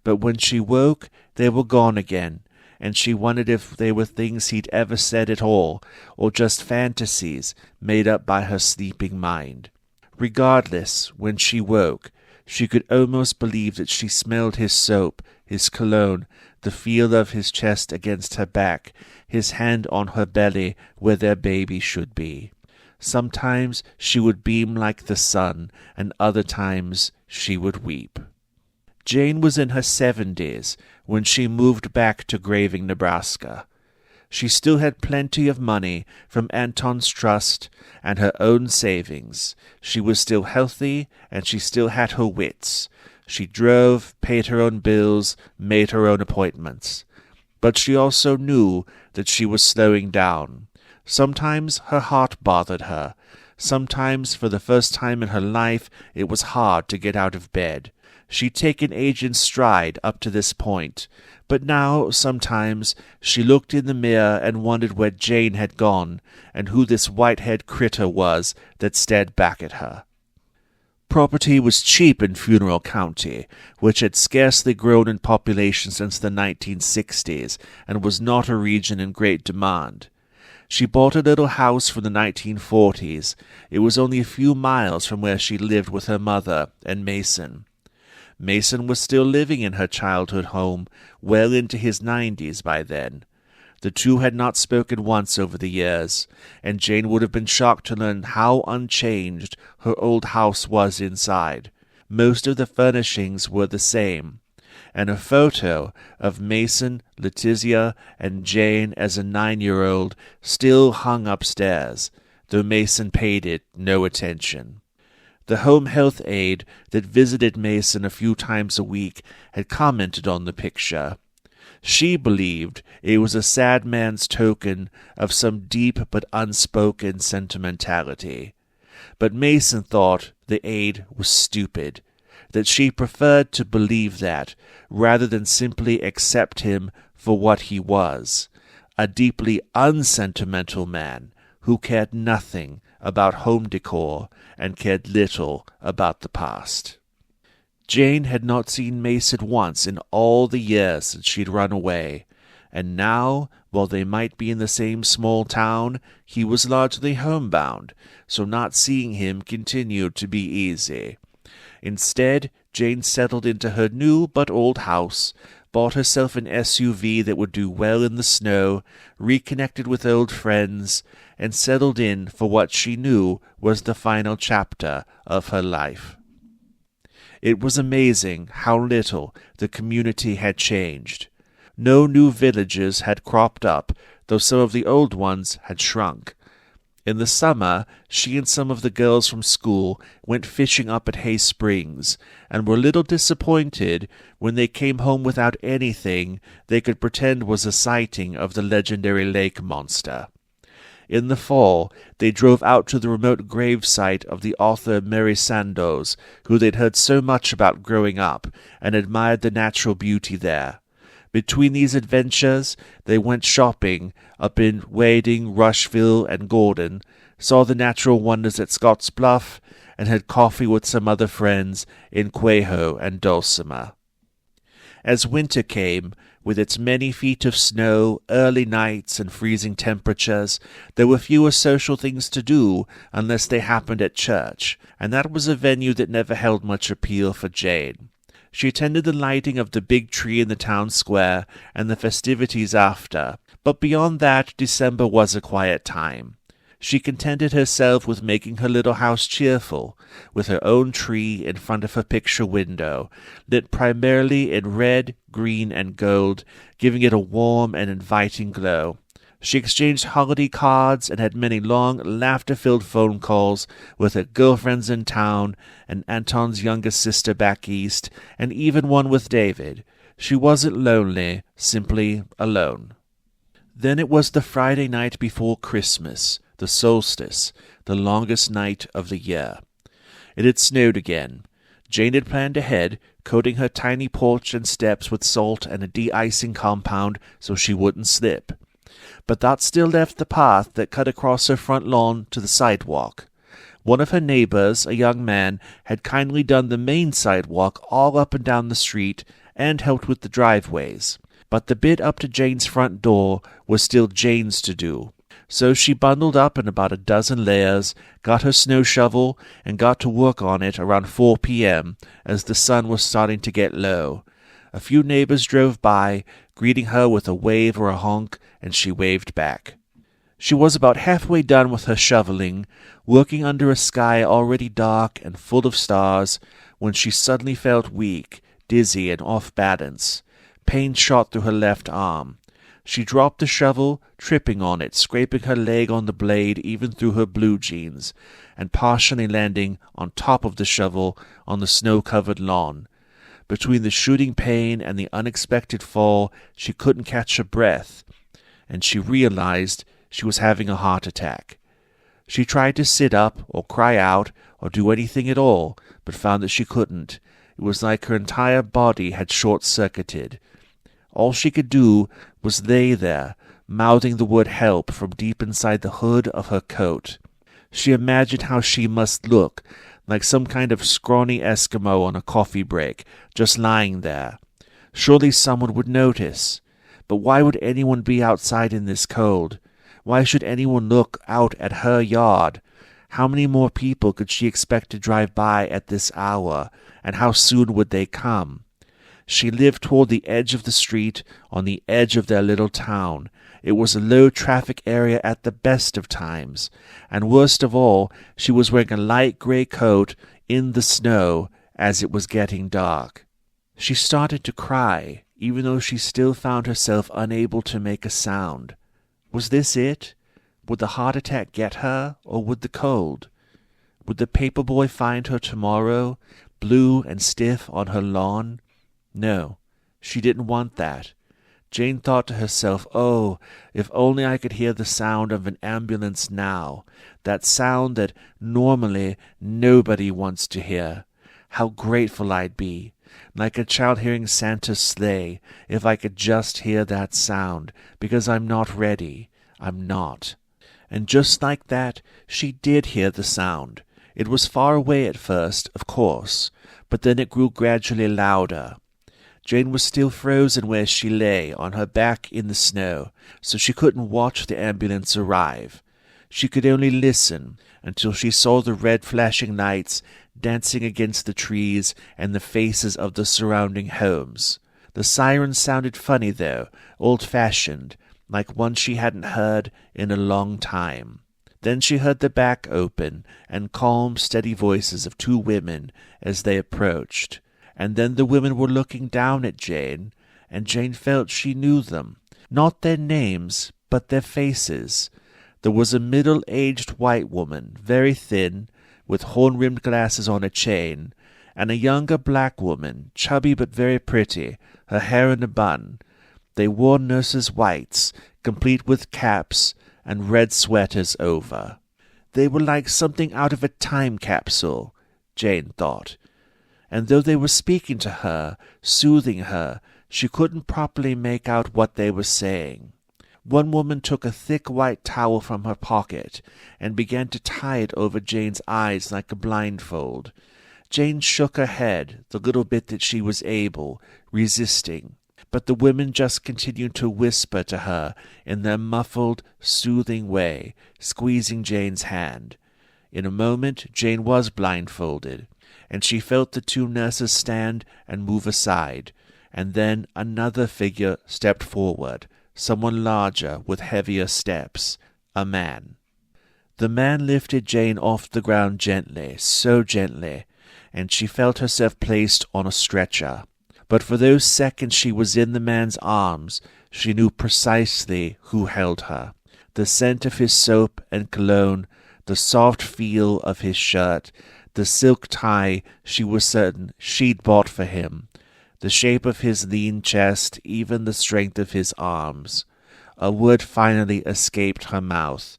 But when she woke, they were gone again, and she wondered if they were things he'd ever said at all, or just fantasies made up by her sleeping mind. Regardless, when she woke, she could almost believe that she smelled his soap, his cologne, the feel of his chest against her back, his hand on her belly where their baby should be. Sometimes she would beam like the sun, and other times she would weep. Jane was in her 70s when she moved back to Graving, Nebraska. She still had plenty of money from Anton's trust and her own savings. She was still healthy, and she still had her wits. She drove, paid her own bills, made her own appointments. But she also knew that she was slowing down. Sometimes her heart bothered her. Sometimes, for the first time in her life, it was hard to get out of bed. She'd taken age in stride up to this point, but now, sometimes, she looked in the mirror and wondered where Jane had gone, and who this white-haired critter was that stared back at her. Property was cheap in Funeral County, which had scarcely grown in population since the 1960s, and was not a region in great demand. She bought a little house from the 1940s. It was only a few miles from where she lived with her mother and Mason. Mason was still living in her childhood home, well into his 90s by then. The two had not spoken once over the years, and Jane would have been shocked to learn how unchanged her old house was inside. Most of the furnishings were the same, and a photo of Mason, Letizia, and Jane as a 9-year-old still hung upstairs, though Mason paid it no attention. The home health aide that visited Mason a few times a week had commented on the picture. She believed it was a sad man's token of some deep but unspoken sentimentality. But Mason thought the aide was stupid, that she preferred to believe that, rather than simply accept him for what he was, a deeply unsentimental man who cared nothing about home decor and cared little about the past. Jane had not seen Mason once in all the years since she'd run away, and now, while they might be in the same small town, he was largely homebound, so not seeing him continued to be easy. Instead, Jane settled into her new but old house, bought herself an SUV that would do well in the snow, reconnected with old friends, and settled in for what she knew was the final chapter of her life. It was amazing how little the community had changed. No new villages had cropped up, though some of the old ones had shrunk. In the summer, she and some of the girls from school went fishing up at Hay Springs, and were a little disappointed when they came home without anything they could pretend was a sighting of the legendary lake monster. In the fall, they drove out to the remote gravesite of the author Mary Sandoz, who they'd heard so much about growing up, and admired the natural beauty there. Between these adventures, they went shopping up in Wading, Rushville, and Gordon, saw the natural wonders at Scotts Bluff, and had coffee with some other friends in Quaho and Dulcimer. As winter came, with its many feet of snow, early nights, and freezing temperatures, there were fewer social things to do unless they happened at church, and that was a venue that never held much appeal for Jane. She attended the lighting of the big tree in the town square and the festivities after, but beyond that December was a quiet time. She contented herself with making her little house cheerful, with her own tree in front of her picture window, lit primarily in red, green, and gold, giving it a warm and inviting glow. She exchanged holiday cards and had many long, laughter-filled phone calls with her girlfriends in town and Anton's younger sister back east, and even one with David. She wasn't lonely, simply alone. Then it was the Friday night before Christmas, the solstice, the longest night of the year. It had snowed again. Jane had planned ahead, coating her tiny porch and steps with salt and a de-icing compound so she wouldn't slip. But that still left the path that cut across her front lawn to the sidewalk. One of her neighbors, a young man, had kindly done the main sidewalk all up and down the street and helped with the driveways. But the bit up to Jane's front door was still Jane's to do. So she bundled up in about a dozen layers, got her snow shovel, and got to work on it around 4 p.m. as the sun was starting to get low. A few neighbors drove by, greeting her with a wave or a honk, and she waved back. She was about halfway done with her shoveling, working under a sky already dark and full of stars, when she suddenly felt weak, dizzy, and off balance. Pain shot through her left arm. She dropped the shovel, tripping on it, scraping her leg on the blade even through her blue jeans, and partially landing on top of the shovel on the snow-covered lawn. Between the shooting pain and the unexpected fall, she couldn't catch her breath, and she realized she was having a heart attack. She tried to sit up or cry out or do anything at all, but found that she couldn't. It was like her entire body had short-circuited. All she could do was lay there, mouthing the word help from deep inside the hood of her coat. She imagined how she must look, like some kind of scrawny Eskimo on a coffee break, just lying there. Surely someone would notice. But why would anyone be outside in this cold? Why should anyone look out at her yard? How many more people could she expect to drive by at this hour, and how soon would they come? She lived toward the edge of the street, on the edge of their little town. It was a low-traffic area at the best of times, and worst of all, she was wearing a light gray coat in the snow as it was getting dark. She started to cry, even though she still found herself unable to make a sound. Was this it? Would the heart attack get her, or would the cold? Would the paperboy find her tomorrow, blue and stiff on her lawn? No, she didn't want that. Jane thought to herself, oh, if only I could hear the sound of an ambulance now, that sound that normally nobody wants to hear. How grateful I'd be, like a child hearing Santa's sleigh, if I could just hear that sound, because I'm not ready. I'm not. And just like that, she did hear the sound. It was far away at first, of course, but then it grew gradually louder. Jane was still frozen where she lay, on her back in the snow, so she couldn't watch the ambulance arrive. She could only listen until she saw the red flashing lights dancing against the trees and the faces of the surrounding homes. The siren sounded funny, though, old-fashioned, like one she hadn't heard in a long time. Then she heard the back open, and calm, steady voices of two women as they approached. And then the women were looking down at Jane, and Jane felt she knew them. Not their names, but their faces. There was a middle-aged white woman, very thin, with horn-rimmed glasses on a chain, and a younger black woman, chubby but very pretty, her hair in a bun. They wore nurses' whites, complete with caps and red sweaters over. They were like something out of a time capsule, Jane thought. And though they were speaking to her, soothing her, she couldn't properly make out what they were saying. One woman took a thick white towel from her pocket and began to tie it over Jane's eyes like a blindfold. Jane shook her head, the little bit that she was able, resisting. But the women just continued to whisper to her in their muffled, soothing way, squeezing Jane's hand. In a moment Jane was blindfolded, and she felt the two nurses stand and move aside, and then another figure stepped forward, someone larger with heavier steps, a man. The man lifted Jane off the ground gently, so gently, and she felt herself placed on a stretcher. But for those seconds she was in the man's arms, she knew precisely who held her. The scent of his soap and cologne, the soft feel of his shirt, the silk tie she was certain she'd bought for him, the shape of his lean chest, even the strength of his arms. A word finally escaped her mouth.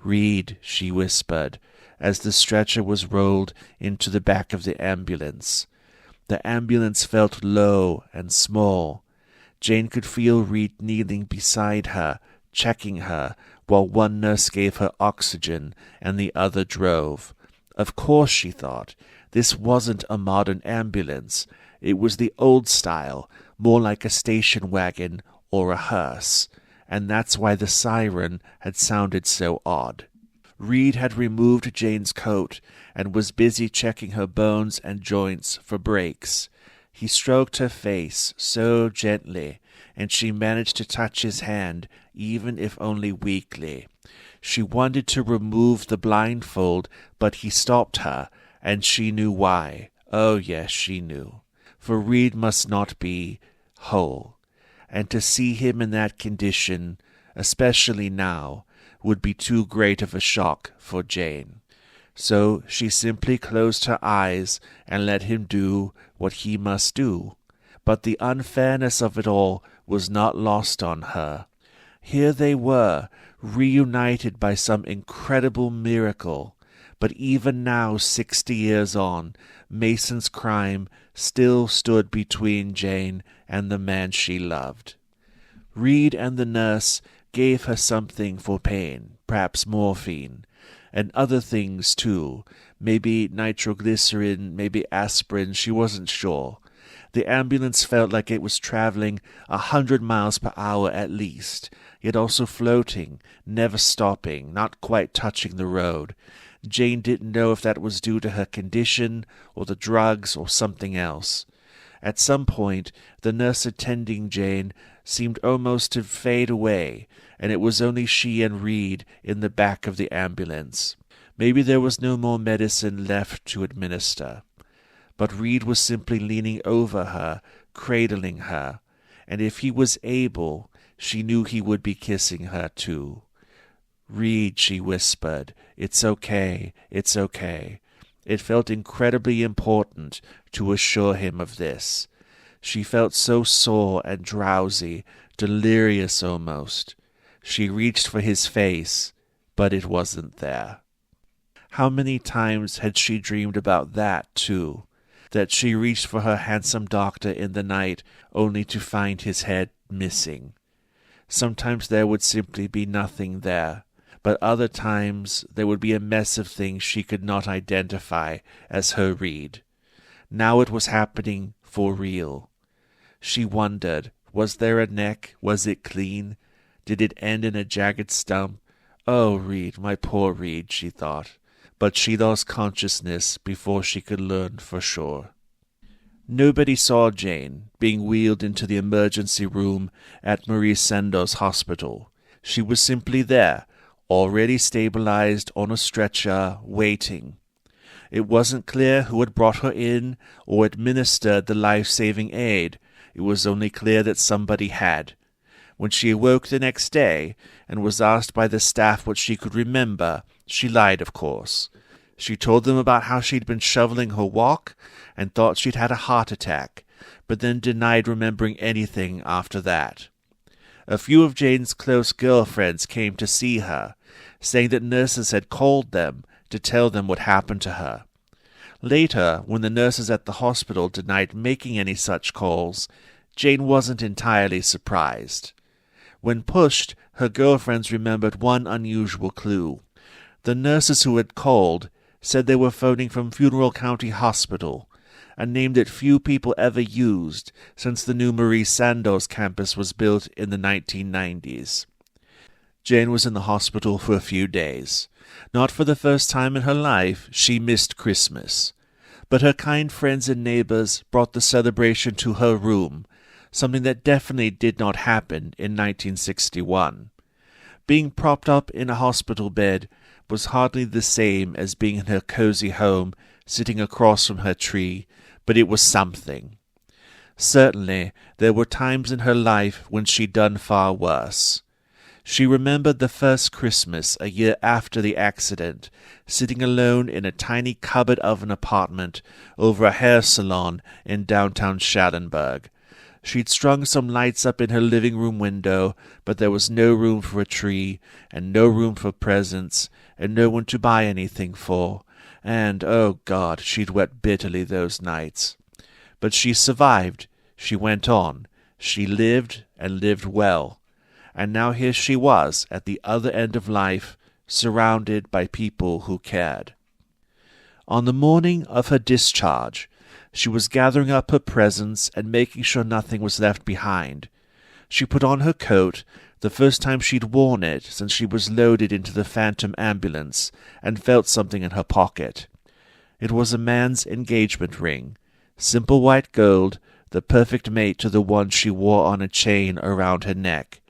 "Read," she whispered, as the stretcher was rolled into the back of the ambulance. The ambulance felt low and small. Jane could feel Reed kneeling beside her, checking her, while one nurse gave her oxygen and the other drove. Of course, she thought, this wasn't a modern ambulance. It was the old style, more like a station wagon or a hearse, and that's why the siren had sounded so odd. Reed had removed Jane's coat and was busy checking her bones and joints for breaks. He stroked her face so gently, and she managed to touch his hand, even if only weakly. She wanted to remove the blindfold, but he stopped her, and she knew why. Oh, yes, she knew. For Reed must not be whole, and to see him in that condition, especially now, would be too great of a shock for Jane. So she simply closed her eyes and let him do what he must do. But the unfairness of it all was not lost on her. Here they were, reunited by some incredible miracle. But even now, 60 years on, Mason's crime still stood between Jane and the man she loved. Reed and the nurse gave her something for pain, perhaps morphine, and other things too, maybe nitroglycerin, maybe aspirin, she wasn't sure. The ambulance felt like it was traveling 100 miles per hour at least, yet also floating, never stopping, not quite touching the road. Jane didn't know if that was due to her condition, or the drugs, or something else. At some point, the nurse attending Jane seemed almost to fade away, and it was only she and Reed in the back of the ambulance. Maybe there was no more medicine left to administer. But Reed was simply leaning over her, cradling her, and if he was able, she knew he would be kissing her too. "Reed," she whispered, "it's okay, it's okay." It felt incredibly important to assure him of this. She felt so sore and drowsy, delirious almost. She reached for his face, but it wasn't there. How many times had she dreamed about that, too? That she reached for her handsome doctor in the night, only to find his head missing. Sometimes there would simply be nothing there, but other times there would be a mess of things she could not identify as her Reed. Now it was happening for real. She wondered, was there a neck? Was it clean? Did it end in a jagged stump? Oh, Reed, my poor Reed, she thought. But she lost consciousness before she could learn for sure. Nobody saw Jane being wheeled into the emergency room at Marie Sandoz Hospital. She was simply there, already stabilized on a stretcher, waiting. It wasn't clear who had brought her in or administered the life-saving aid. It was only clear that somebody had. When she awoke the next day and was asked by the staff what she could remember, she lied, of course. She told them about how she'd been shoveling her walk and thought she'd had a heart attack, but then denied remembering anything after that. A few of Jane's close girlfriends came to see her, saying that nurses had called them to tell them what happened to her. Later, when the nurses at the hospital denied making any such calls, Jane wasn't entirely surprised. When pushed, her girlfriends remembered one unusual clue. The nurses who had called said they were phoning from Funeral County Hospital, a name that few people ever used since the new Marie Sandoz campus was built in the 1990s. Jane was in the hospital for a few days. Not for the first time in her life, she missed Christmas. But her kind friends and neighbors brought the celebration to her room, something that definitely did not happen in 1961. Being propped up in a hospital bed was hardly the same as being in her cozy home, sitting across from her tree, but it was something. Certainly, there were times in her life when she'd done far worse. She remembered the first Christmas a year after the accident, sitting alone in a tiny cupboard oven apartment over a hair salon in downtown Schallenberg. She'd strung some lights up in her living room window, but there was no room for a tree, and no room for presents, and no one to buy anything for. And, oh God, she'd wept bitterly those nights. But she survived. She went on. She lived, and lived well. And now here she was, at the other end of life, surrounded by people who cared. On the morning of her discharge, she was gathering up her presents and making sure nothing was left behind. She put on her coat, the first time she'd worn it since she was loaded into the Phantom ambulance, and felt something in her pocket. It was a man's engagement ring, simple white gold, the perfect mate to the one she wore on a chain around her neck.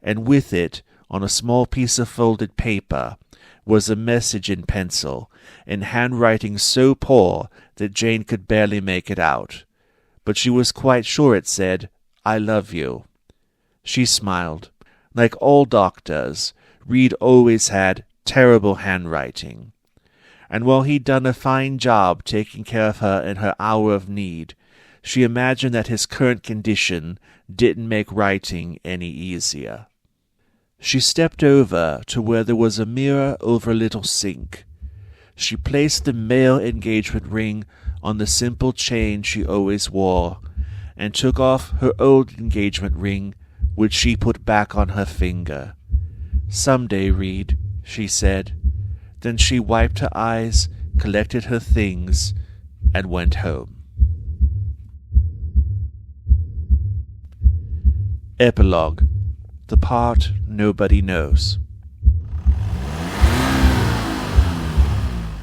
And with it, on a small piece of folded paper, was a message in pencil, in handwriting so poor that Jane could barely make it out. But she was quite sure it said, "I love you." She smiled. Like all doctors, Reed always had terrible handwriting. And while he'd done a fine job taking care of her in her hour of need, she imagined that his current condition didn't make writing any easier. She stepped over to where there was a mirror over a little sink. She placed the male engagement ring on the simple chain she always wore, and took off her old engagement ring, which she put back on her finger. "Someday, Reed," she said. Then she wiped her eyes, collected her things, and went home. Epilogue. The part nobody knows.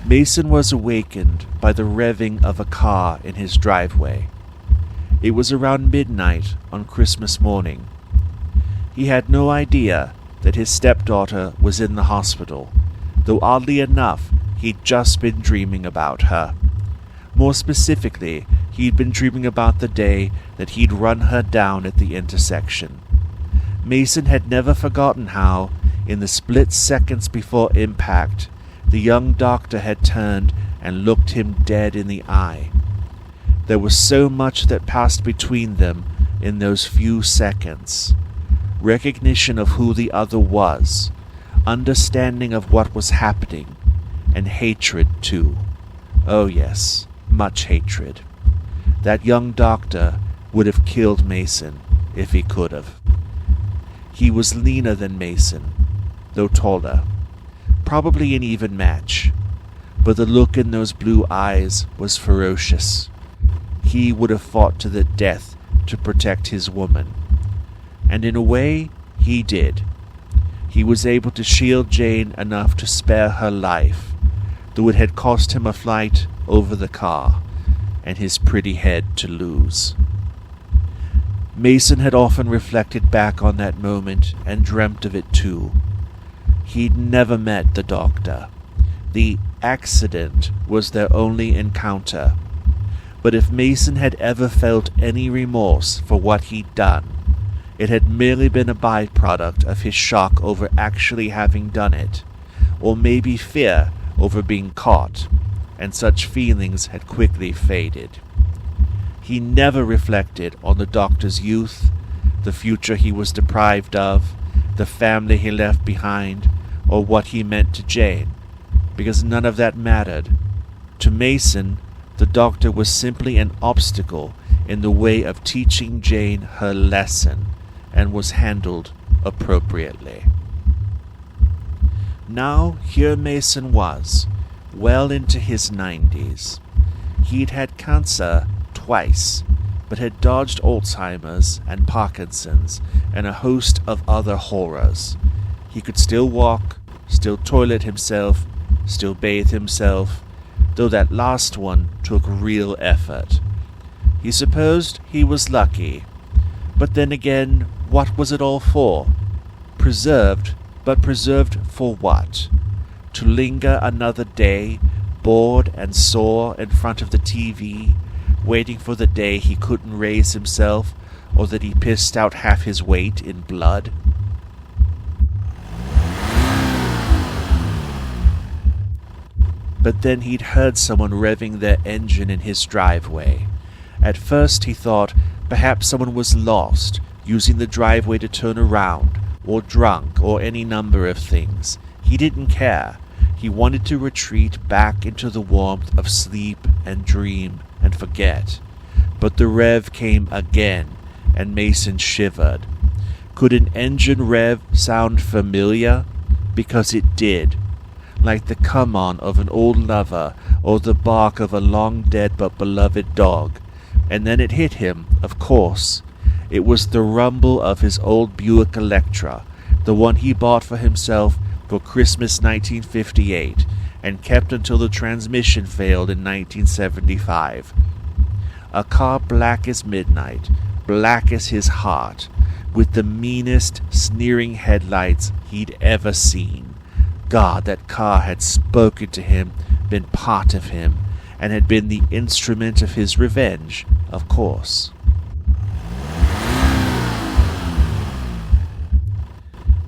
Mason was awakened by the revving of a car in his driveway. It was around midnight on Christmas morning. He had no idea that his stepdaughter was in the hospital, though oddly enough he'd just been dreaming about her. More specifically, he'd been dreaming about the day that he'd run her down at the intersection. Mason had never forgotten how, in the split seconds before impact, the young doctor had turned and looked him dead in the eye. There was so much that passed between them in those few seconds. Recognition of who the other was, understanding of what was happening, and hatred too. Oh yes, much hatred. That young doctor would have killed Mason if he could have. He was leaner than Mason, though taller. Probably an even match, but the look in those blue eyes was ferocious. He would have fought to the death to protect his woman. And in a way, he did. He was able to shield Jane enough to spare her life, though it had cost him a flight over the car, and his pretty head to lose. Mason had often reflected back on that moment and dreamt of it too. He'd never met the doctor. The accident was their only encounter. But if Mason had ever felt any remorse for what he'd done, it had merely been a byproduct of his shock over actually having done it, or maybe fear over being caught, and such feelings had quickly faded. He never reflected on the doctor's youth, the future he was deprived of, the family he left behind, or what he meant to Jane, because none of that mattered. To Mason, the doctor was simply an obstacle in the way of teaching Jane her lesson, and was handled appropriately. Now here Mason was, well into his 90s. He'd had cancer twice, but had dodged Alzheimer's and Parkinson's and a host of other horrors. He could still walk, still toilet himself, still bathe himself, though that last one took real effort. He supposed he was lucky, but then again, what was it all for? Preserved, but preserved for what? To linger another day, bored and sore in front of the TV, waiting for the day he couldn't raise himself, or that he pissed out half his weight in blood? But then he'd heard someone revving their engine in his driveway. At first he thought perhaps someone was lost, using the driveway to turn around, or drunk, or any number of things. He didn't care. He wanted to retreat back into the warmth of sleep and dream and forget. But the rev came again, and Mason shivered. Could an engine rev sound familiar? Because it did. Like the come-on of an old lover, or the bark of a long-dead but beloved dog. And then it hit him, of course. It was the rumble of his old Buick Electra, the one he bought for himself for Christmas 1958, and kept until the transmission failed in 1975. A car black as midnight, black as his heart, with the meanest, sneering headlights he'd ever seen. God, that car had spoken to him, been part of him, and had been the instrument of his revenge, of course.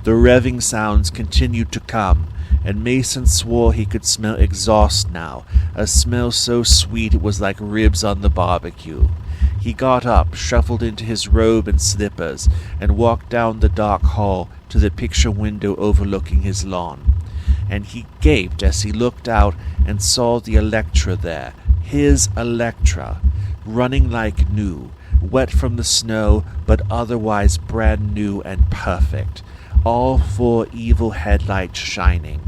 The revving sounds continued to come, and Mason swore he could smell exhaust now, a smell so sweet it was like ribs on the barbecue. He He got up, shuffled into his robe and slippers, and walked down the dark hall to the picture window overlooking his lawn. And he gaped as he looked out and saw the Electra there, his Electra, running like new, wet from the snow, but otherwise brand new and perfect, all 4 evil headlights shining.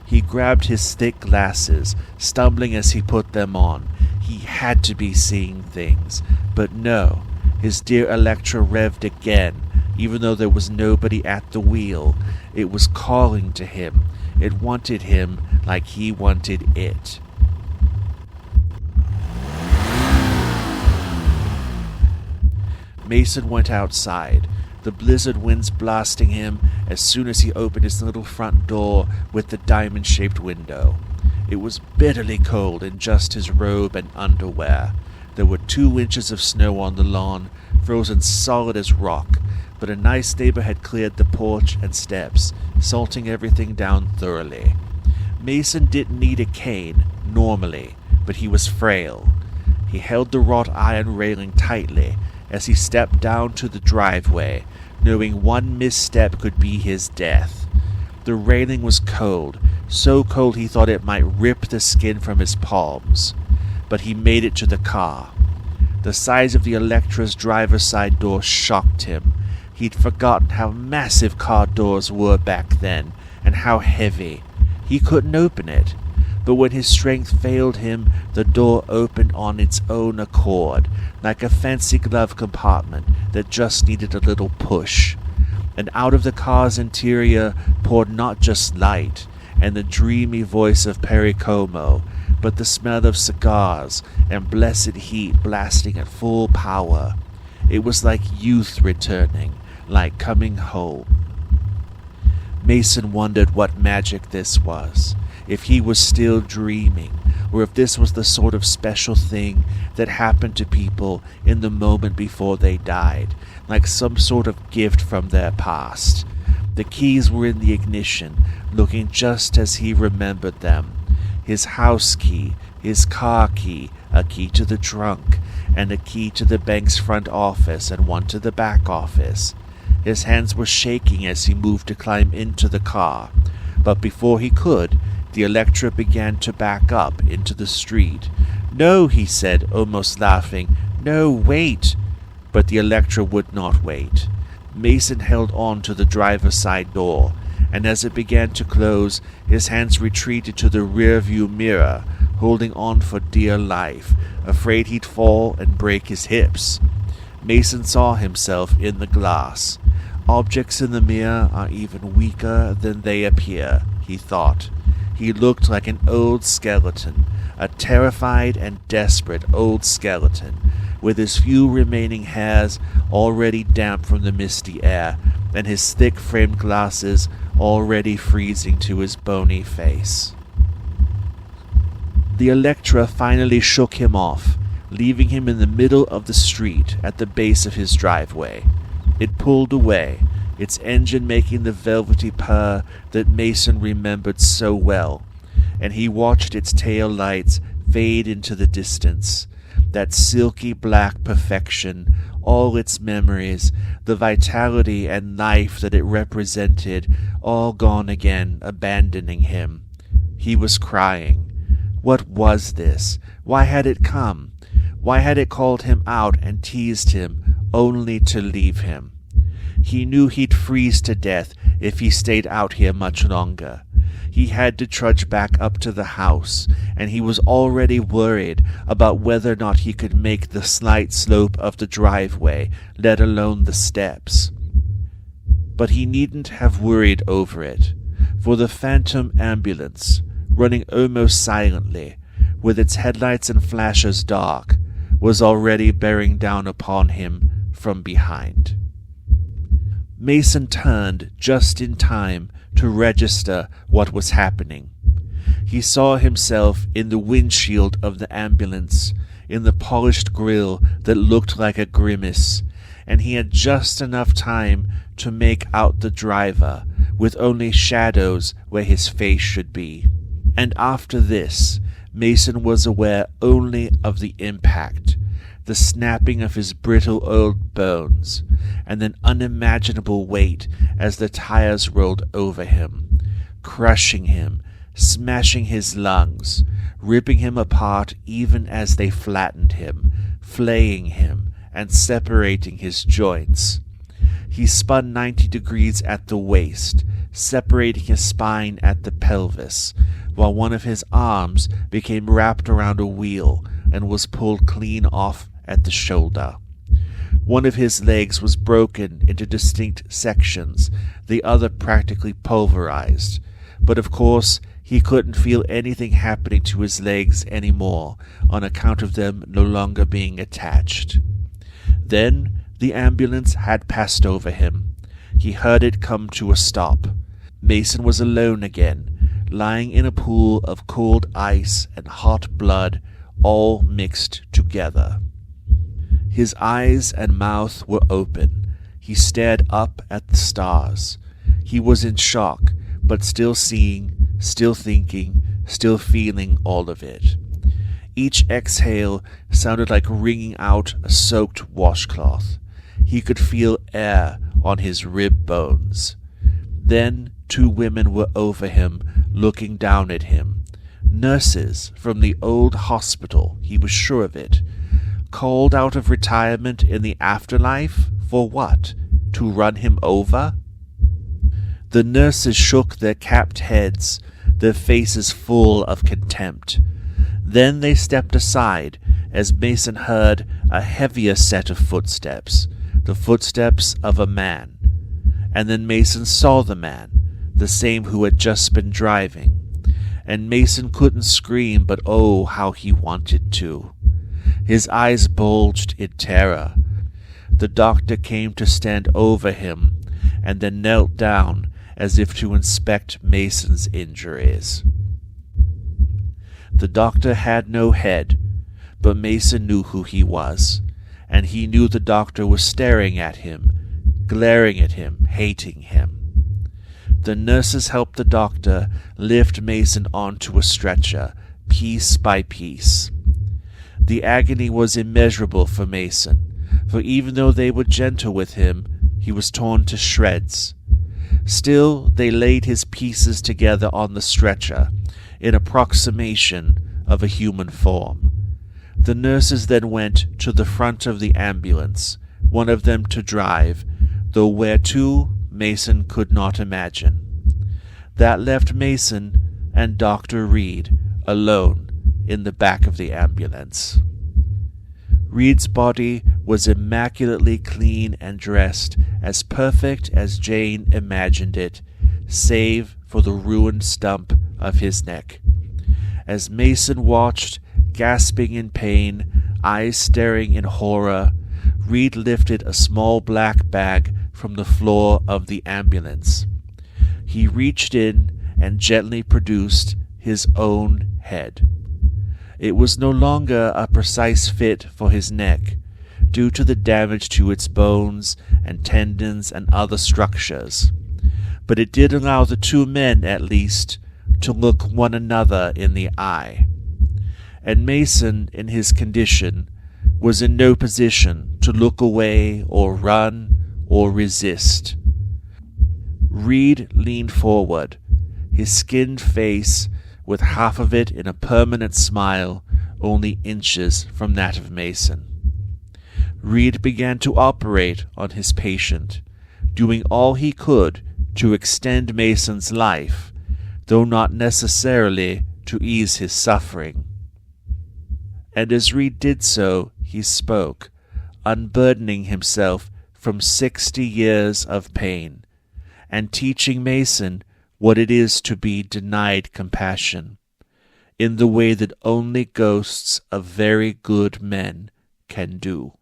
He grabbed his thick glasses, stumbling as he put them on. He had to be seeing things, but no, his dear Electra revved again, even though there was nobody at the wheel. It was calling to him. It wanted him like he wanted it. Mason went outside, the blizzard winds blasting him as soon as he opened his little front door with the diamond-shaped window. It was bitterly cold in just his robe and underwear. There were 2 inches of snow on the lawn, frozen solid as rock, but a nice neighbor had cleared the porch and steps, salting everything down thoroughly. Mason didn't need a cane, normally, but he was frail. He held the wrought iron railing tightly as he stepped down to the driveway, knowing one misstep could be his death. The railing was cold, so cold he thought it might rip the skin from his palms. But he made it to the car. The size of the Electra's driver's side door shocked him. He'd forgotten how massive car doors were back then, and how heavy. He couldn't open it. But when his strength failed him, the door opened on its own accord, like a fancy glove compartment that just needed a little push. And out of the car's interior poured not just light and the dreamy voice of Perry Como, but the smell of cigars and blessed heat blasting at full power. It was like youth returning, like coming home. Mason wondered what magic this was, if he was still dreaming, or if this was the sort of special thing that happened to people in the moment before they died, like some sort of gift from their past. The keys were in the ignition, looking just as he remembered them. His house key, his car key, a key to the trunk, and a key to the bank's front office and one to the back office. His hands were shaking as he moved to climb into the car, but before he could, the Electra began to back up into the street. "No," he said, almost laughing. "No, wait." But the Electra would not wait. Mason held on to the driver's side door, and as it began to close, his hands retreated to the rearview mirror, holding on for dear life, afraid he'd fall and break his hips. Mason saw himself in the glass. Objects in the mirror are even weaker than they appear, he thought. He looked like an old skeleton, a terrified and desperate old skeleton, with his few remaining hairs already damp from the misty air, and his thick framed glasses already freezing to his bony face. The Electra finally shook him off, leaving him in the middle of the street at the base of his driveway. It pulled away, its engine making the velvety purr that Mason remembered so well, and he watched its tail lights fade into the distance. That silky black perfection, all its memories, the vitality and life that it represented, all gone again, abandoning him. He was crying. What was this? Why had it come? Why had it called him out and teased him, only to leave him? He knew he'd freeze to death if he stayed out here much longer. He had to trudge back up to the house, and he was already worried about whether or not he could make the slight slope of the driveway, let alone the steps. But he needn't have worried over it, for the phantom ambulance, running almost silently, with its headlights and flashers dark, was already bearing down upon him from behind. Mason turned just in time to register what was happening. He saw himself in the windshield of the ambulance, in the polished grille that looked like a grimace, and he had just enough time to make out the driver, with only shadows where his face should be. And after this, Mason was aware only of the impact, the snapping of his brittle old bones, and an unimaginable weight as the tires rolled over him, crushing him, smashing his lungs, ripping him apart even as they flattened him, flaying him, and separating his joints. He spun 90 degrees at the waist, separating his spine at the pelvis, while one of his arms became wrapped around a wheel and was pulled clean off at the shoulder. One of his legs was broken into distinct sections, the other practically pulverized. But of course, he couldn't feel anything happening to his legs anymore on account of them no longer being attached. Then the ambulance had passed over him. He heard it come to a stop. Mason was alone again, lying in a pool of cold ice and hot blood, all mixed together. His eyes and mouth were open. He stared up at the stars. He was in shock, but still seeing, still thinking, still feeling all of it. Each exhale sounded like wringing out a soaked washcloth. He could feel air on his rib bones. Then 2 women were over him, looking down at him. Nurses from the old hospital, he was sure of it. Called out of retirement in the afterlife? For what? To run him over? The nurses shook their capped heads, their faces full of contempt. Then they stepped aside as Mason heard a heavier set of footsteps, the footsteps of a man. And then Mason saw the man, the same who had just been driving. And Mason couldn't scream, but oh, how he wanted to. His eyes bulged in terror. The doctor came to stand over him, and then knelt down as if to inspect Mason's injuries. The doctor had no head, but Mason knew who he was, and he knew the doctor was staring at him, glaring at him, hating him. The nurses helped the doctor lift Mason onto a stretcher, piece by piece. The agony was immeasurable for Mason, for even though they were gentle with him, he was torn to shreds. Still, they laid his pieces together on the stretcher, in approximation of a human form. The nurses then went to the front of the ambulance, one of them to drive, though where to, Mason could not imagine. That left Mason and Dr. Reed alone in the back of the ambulance. Reed's body was immaculately clean and dressed, as perfect as Jane imagined it, save for the ruined stump of his neck. As Mason watched, gasping in pain, eyes staring in horror, Reed lifted a small black bag from the floor of the ambulance. He reached in and gently produced his own head. It was no longer a precise fit for his neck, due to the damage to its bones and tendons and other structures, but it did allow the 2 men, at least, to look one another in the eye. And Mason, in his condition, was in no position to look away or run or resist. Reed leaned forward, his skinned face with half of it in a permanent smile, only inches from that of Mason. Reed began to operate on his patient, doing all he could to extend Mason's life, though not necessarily to ease his suffering. And as Reed did so, he spoke, unburdening himself from 60 years of pain, and teaching Mason what it is to be denied compassion, in the way that only ghosts of very good men can do.